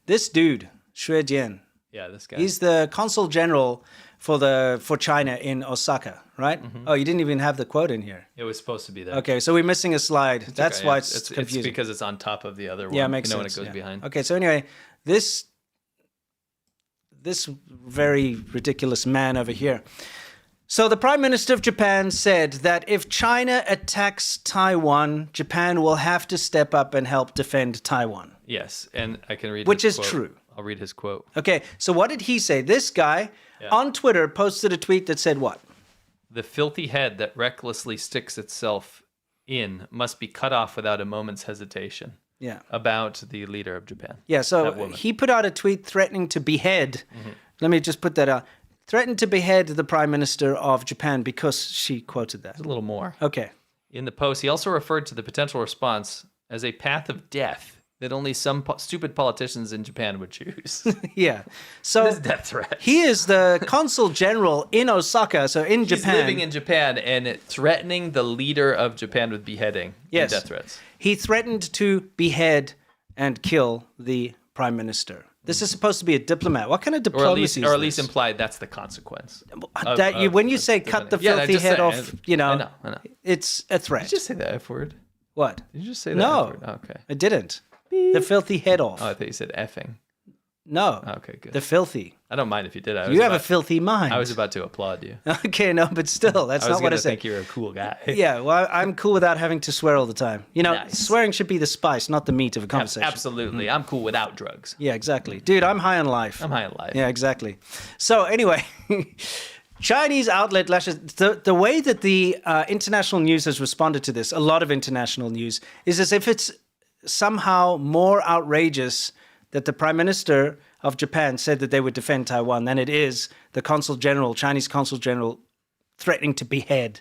This dude, Xue Jian. Yeah, this guy. He's the consul general for China in Osaka, right? Oh, you didn't even have the quote in here. It was supposed to be there. Okay, so we're missing a slide. That's okay, why yeah. it's confusing. It's because it's on top of the other one. Yeah, makes sense. When it goes behind. Okay, so anyway, this very ridiculous man over here. So the Prime Minister of Japan said that if China attacks Taiwan, Japan will have to step up and help defend Taiwan. Yes, and I can read Which his is quote. true. I'll read his quote. Okay, so what did he say? This guy on Twitter posted a tweet that said what? The filthy head that recklessly sticks itself in must be cut off without a moment's hesitation. Yeah. About the leader of Japan. Yeah, so he put out a tweet threatening to behead. Let me just put that out. Threatened to behead the Prime Minister of Japan because she quoted that. A little more. Okay. In the post, he also referred to the potential response as a path of death that only some stupid politicians in Japan would choose. Yeah. So this death threat. He is the consul general in Osaka, so in Japan. He's living in Japan and threatening the leader of Japan with beheading and death threats. He threatened to behead and kill the Prime Minister. This is supposed to be a diplomat. What kind of diplomacy or at least implied that's the consequence. When you say cut the filthy head off, I know. It's a threat. Did you just say the F word? What? Did you just say that No. F word? Oh, okay. I didn't. The filthy head off. Oh, I thought you said effing. No. Okay, good. The filthy. I don't mind if you did. You have a filthy mind. I was about to applaud you. Okay, no, but still, that's not what I I said. think you're a cool guy. Yeah, well, I'm cool without having to swear all the time. You know, swearing should be the spice, not the meat of a conversation. Absolutely. I'm cool without drugs. Yeah, exactly. Dude, I'm high on life. I'm high on life. Yeah, exactly. So anyway, Chinese outlet lashes. The way that the international news has responded to this, a lot of international news, is as if it's somehow more outrageous that the Prime Minister of Japan said that they would defend Taiwan than it is the Chinese consul general, threatening to behead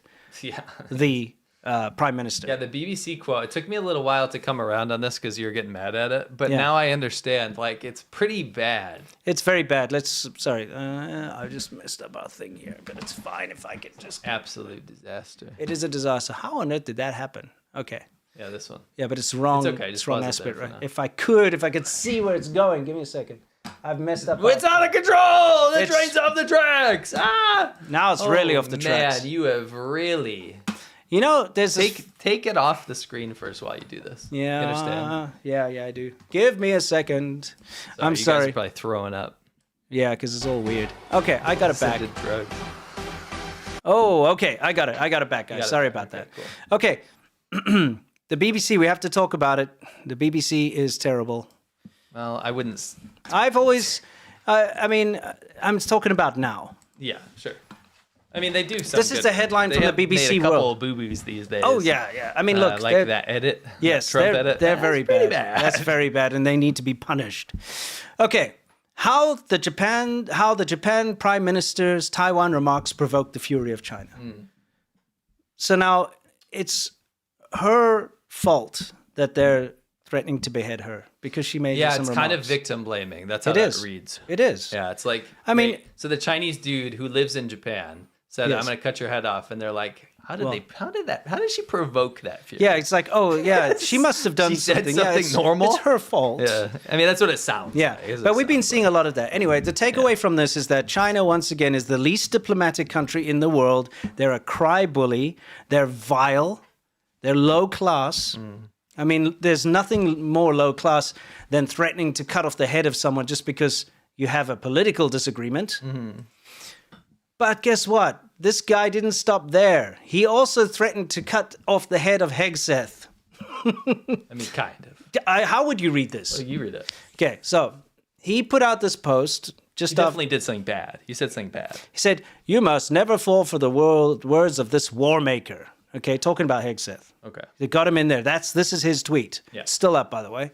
the Prime Minister. Yeah, the BBC quote, it took me a little while to come around on this because you were getting mad at it, but now I understand. Like, it's pretty bad. It's very bad. I just messed up our thing here, but it's fine if I can just... Absolute disaster. It is a disaster. How on earth did that happen? Okay. Yeah, this one. Yeah, but it's wrong. It's okay. It's Just wrong pause it aspect, there for right? now. If I could see where it's going, give me a second. I've messed up. It's out of control! The train's off the tracks! Ah! Now it's really off the tracks. Man, you have really... You know, there's take it off the screen first while you do this. Yeah. You understand? Yeah, I do. Give me a second. I'm You sorry. guys are probably throwing up. Yeah, because it's all weird. Okay, I got it back. Scented drugs. Oh, okay. I got it back, guys. Sorry about that. Cool. Okay. The BBC, we have to talk about it. The BBC is terrible. Well, I wouldn't... I've always... I'm talking about now. Yeah, sure. I mean, they do some This is good the things. headline They from have the BBC made a couple World. of boo-boos these days. Oh, yeah. I mean, look. Like that edit. Yes, that Trump they're edit. very That's pretty bad. That's very bad, and they need to be punished. Okay. How the Japan Prime Minister's Taiwan remarks provoked the fury of China. So now it's her fault that they're threatening to behead her because she made some it's remarks. kind of victim blaming. That's how It that is. reads. It is. Yeah, it's like... I mean... wait, so the Chinese dude who lives in Japan said, Yes. I'm going to cut your head off. And they're like, how did she provoke that fury? Yeah, it's like, oh, yeah, she must have done She said something. something it's normal? It's her fault. Yeah. I mean, that's what it sounds Yeah, like. Is but it we've been seeing a lot of that. Anyway, the takeaway from this is that China, once again, is the least diplomatic country in the world. They're a cry bully. They're vile. They're low class. I mean, there's nothing more low class than threatening to cut off the head of someone just because you have a political disagreement. But guess what? This guy didn't stop there. He also threatened to cut off the head of Hegseth. I mean, kind of. How would you read this? Well, you read it. Okay, so he put out this post just He definitely did something bad. He said something bad. He said, "You must never fall for the words of this war maker." Okay, talking about Hegseth. Okay. They got him in there. This is his tweet. Yeah. Still up, by the way.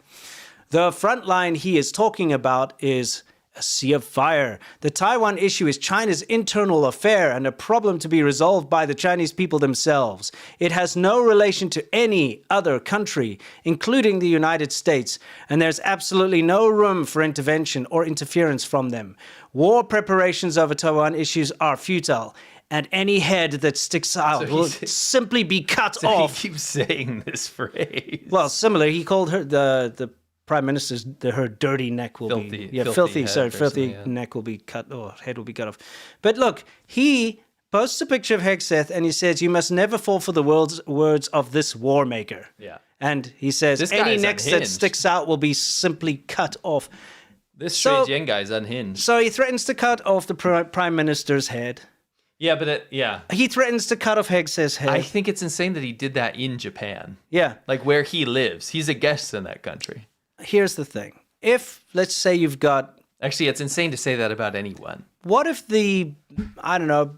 The front line he is talking about is a sea of fire. The Taiwan issue is China's internal affair and a problem to be resolved by the Chinese people themselves. It has no relation to any other country, including the United States, and there's absolutely no room for intervention or interference from them. War preparations over Taiwan issues are futile, and any head that sticks out will simply be cut off. He keeps saying this phrase. Well, similar, he called her the Prime Minister's, her dirty neck will be... Yeah, filthy neck will be cut, or head will be cut off. But look, he posts a picture of Hegseth and he says, "You must never fall for the words of this war maker." Yeah. And he says, This guy "Any is neck that unhinged. sticks out will be simply cut off." This strange young guy's unhinged. So he threatens to cut off the Prime Minister's head. Yeah, but He threatens to cut off Hegseth's head. I think it's insane that he did that in Japan. Yeah. Like where he lives. He's a guest in that country. Here's the thing. If, let's say you've got... Actually, it's insane to say that about anyone. What if the, I don't know,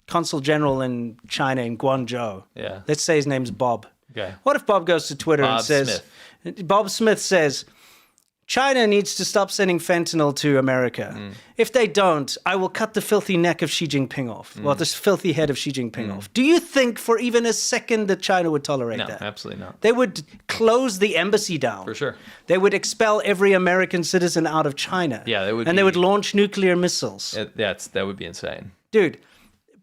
Consul General in China, in Guangzhou, let's say his name's Bob. Okay. What if Bob goes to Twitter and says... Bob Smith says, "China needs to stop sending fentanyl to America. If they don't, I will cut the filthy neck of Xi Jinping off. Well, this filthy head of Xi Jinping off." Do you think for even a second that China would tolerate that? No, absolutely not. They would close the embassy down. For sure. They would expel every American citizen out of China. Yeah, they would. And they would launch nuclear missiles. That would be insane. Dude,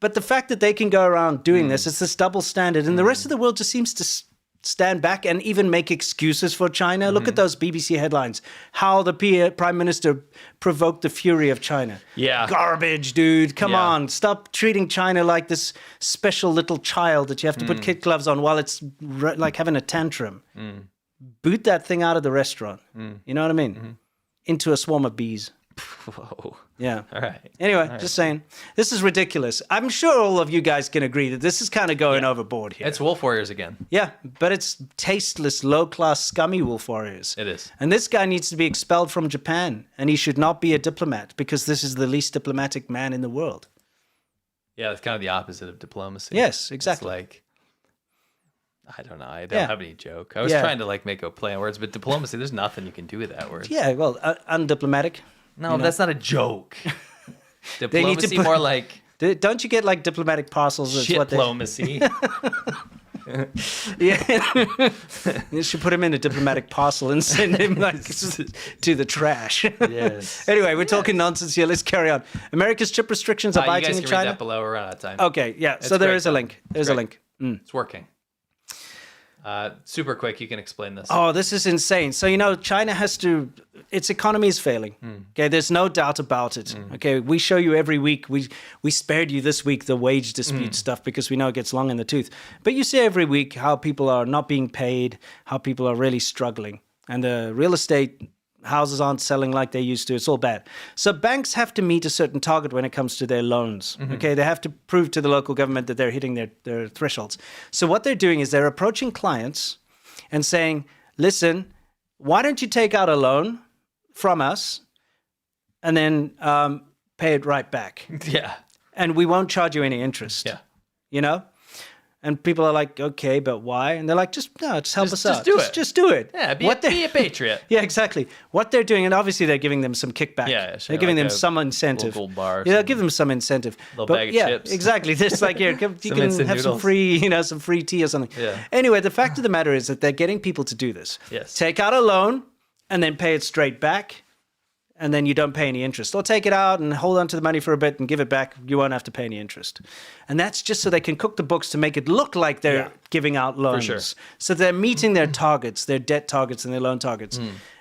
but the fact that they can go around doing this, it's this double standard. And the rest of the world just seems to stand back and even make excuses for China. Look at those BBC headlines. How the Prime Minister provoked the fury of China. Yeah. Garbage, dude. Come on. Stop treating China like this special little child that you have to put kid gloves on while it's like having a tantrum. Boot that thing out of the restaurant. You know what I mean? Into a swarm of bees. Whoa. Yeah. All right. Anyway, just saying. This is ridiculous. I'm sure all of you guys can agree that this is kind of going overboard here. It's Wolf Warriors again. Yeah, but it's tasteless, low-class, scummy wolf warriors. It is. And this guy needs to be expelled from Japan, and he should not be a diplomat, because this is the least diplomatic man in the world. Yeah, it's kind of the opposite of diplomacy. Yes, exactly. It's like, I don't know. I don't have any joke. I was trying to make a play on words, but diplomacy, there's nothing you can do with that word. Yeah, well, undiplomatic. No, that's not a joke. Diplomacy more like... Don't you get diplomatic parcels? Shit-plomacy. Yeah. You should put him in a diplomatic parcel and send him to the trash. Yes. Anyway, we're talking nonsense here. Let's carry on. America's chip restrictions are biting in China. You guys can read that below. We're out of time. Okay, yeah. So there is a link. There's a link. It's working. Super quick, you can explain this. Oh, this is insane. So, China has to, its economy is failing. Okay, there's no doubt about it. Okay, we show you every week. We spared you this week the wage dispute stuff because we know it gets long in the tooth. But you see every week how people are not being paid, how people are really struggling. And the real estate houses aren't selling like they used to. It's all bad. So banks have to meet a certain target when it comes to their loans. Okay, they have to prove to the local government that they're hitting their thresholds. So what they're doing is they're approaching clients and saying, "Listen, why don't you take out a loan from us and then pay it right back? Yeah. And we won't charge you any interest." Yeah. And people are like, "Okay, but why?" And they're like, just help us out. Just do it. Just do it. Yeah, be a patriot. Yeah, exactly. What they're doing, and obviously they're giving them some kickback. Yeah, sure. They're giving them some incentive. Local bar. Yeah, they'll give them some incentive. Little bag of chips. Exactly. This you can have some free tea or something. Yeah. Anyway, the fact of the matter is that they're getting people to do this. Yes. Take out a loan and then pay it straight back. And then you don't pay any interest. Or take it out and hold on to the money for a bit and give it back. You won't have to pay any interest. And that's just so they can cook the books to make it look like they're giving out loans. For sure. So they're meeting their targets, their debt targets and their loan targets.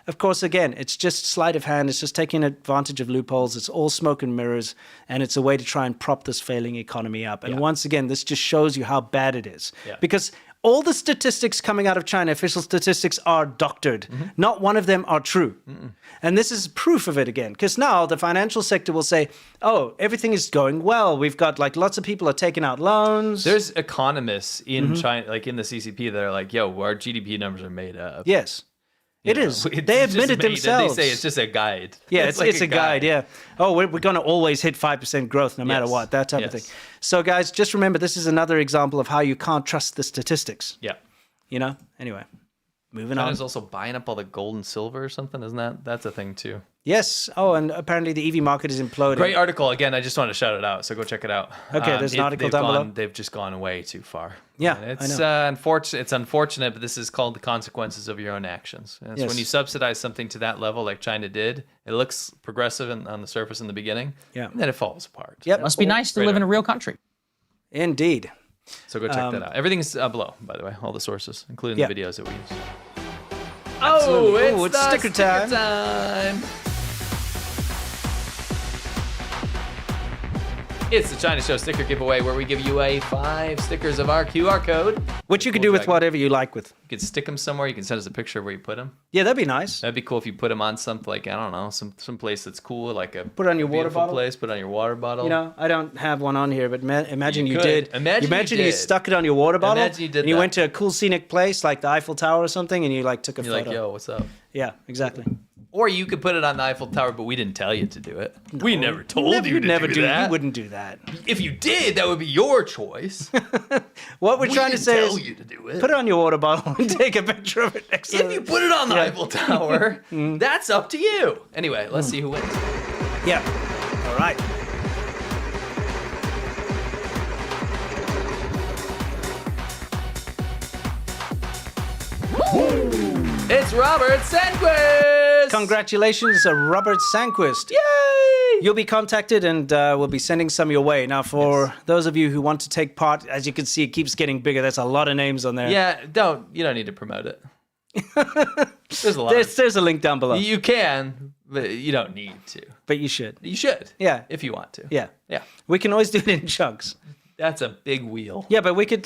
Of course, again, it's just sleight of hand. It's just taking advantage of loopholes. It's all smoke and mirrors. And it's a way to try and prop this failing economy up. And once again, this just shows you how bad it is. Yeah. Because all the statistics coming out of China, official statistics, are doctored. Not one of them are true. And this is proof of it again. Because now the financial sector will say, "Oh, everything is going well. We've got lots of people are taking out loans." There's economists in China, in the CCP, that are like, "Yo, our GDP numbers are made up." Yes. It is. They admitted themselves. They say it's just a guide. Yeah, it's a guide. Yeah. Oh, we're going to always hit 5% growth no matter what, that type of thing. So, guys, just remember, this is another example of how you can't trust the statistics. Yeah. You know? Anyway, moving on. China's also buying up all the gold and silver or something, isn't that's a thing too? Yes. Oh, and apparently the EV market is imploding. Great article. Again, I just wanted to shout it out, so go check it out. Okay, there's an article down below. They've just gone way too far. Yeah, it's unfortunate. It's unfortunate, but this is called the consequences of your own actions. And it's when you subsidize something to that level, like China did. It looks progressive on the surface in the beginning. Yeah. And then it falls apart. Yep. Must be nice to live in a real country. Indeed. So go check that out. Everything's below, by the way, all the sources, including the videos that we use. Absolutely. Oh, it's sticker time. It's the China Show sticker giveaway where we give you 5 stickers of our QR code. Which you can do with whatever you like with. You can stick them somewhere. You can send us a picture of where you put them. Yeah, that'd be nice. That'd be cool if you put them on something like, I don't know, some place that's cool, like a put it on your water bottle. place, put it on your water bottle. You know, I don't have one on here, but imagine you did. Imagine you stuck it on your water bottle. Imagine you did and you went to a cool scenic place like the Eiffel Tower or something, and you like took a photo. You're like, yo, what's up? Yeah, exactly. Or you could put it on the Eiffel Tower, but we didn't tell you to do it. No, we never told you to do that. You wouldn't do that. If you did, that would be your choice. What we're trying to say is, you to do it. Put it on your water bottle and take a picture of it next to it. If you put it on the Eiffel Tower, that's up to you. Anyway, let's see who wins. Yeah. All right. It's Robert Sandquist! Congratulations, Robert Sandquist. Yay! You'll be contacted and we'll be sending some your way. Now, for those of you who want to take part, as you can see, it keeps getting bigger. There's a lot of names on there. Yeah, you don't need to promote it. There's a lot. There's a link down below. You can, but you don't need to. But you should. You should. Yeah. If you want to. Yeah. Yeah. We can always do it in chunks. That's a big wheel. Yeah, but we could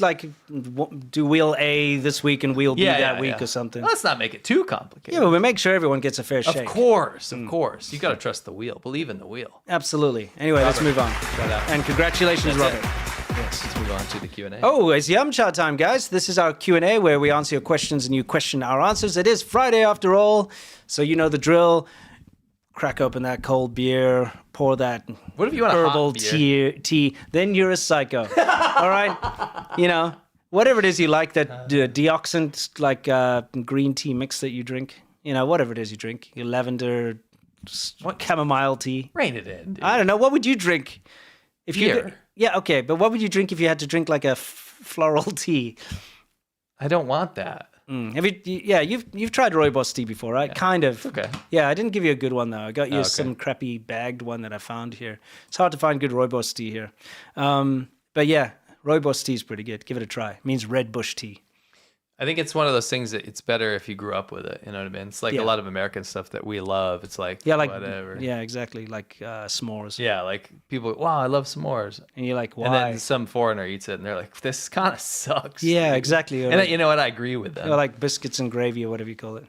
do wheel A this week and wheel B that week or something. Let's not make it too complicated. Yeah, but we make sure everyone gets a fair shake. Of course. You got to trust the wheel. Believe in the wheel. Absolutely. Anyway, let's move on. And congratulations, Robert. Yes, let's move on to the Q&A. Oh, it's Yum-Cha time, guys. This is our Q&A where we answer your questions and you question our answers. It is Friday after all, so you know the drill. Crack open that cold beer, pour that herbal tea, then you're a psycho. All right? You know, whatever it is you like, that deoxant, like green tea mix that you drink, you know, whatever it is you drink, your lavender, chamomile tea. Rein it in, dude. I don't know. What would you drink? If Beer. Yeah, okay. But what would you drink if you had to drink like a floral tea? I don't want that. Have you? Yeah, you've tried rooibos tea before, right? Yeah. Kind of. Okay. Yeah, I didn't give you a good one though. I got you some crappy bagged one that I found here. It's hard to find good rooibos tea here. But yeah, rooibos tea is pretty good. Give it a try. It means red bush tea. I think it's one of those things that it's better if you grew up with it. You know what I mean? It's like a lot of American stuff that we love. It's like, whatever. Yeah, exactly. Like s'mores. Yeah, like people, wow, I love s'mores. And you're like, why? And then some foreigner eats it and they're like, this kind of sucks. Yeah, exactly. And then, you know what? I agree with them. Or like biscuits and gravy or whatever you call it.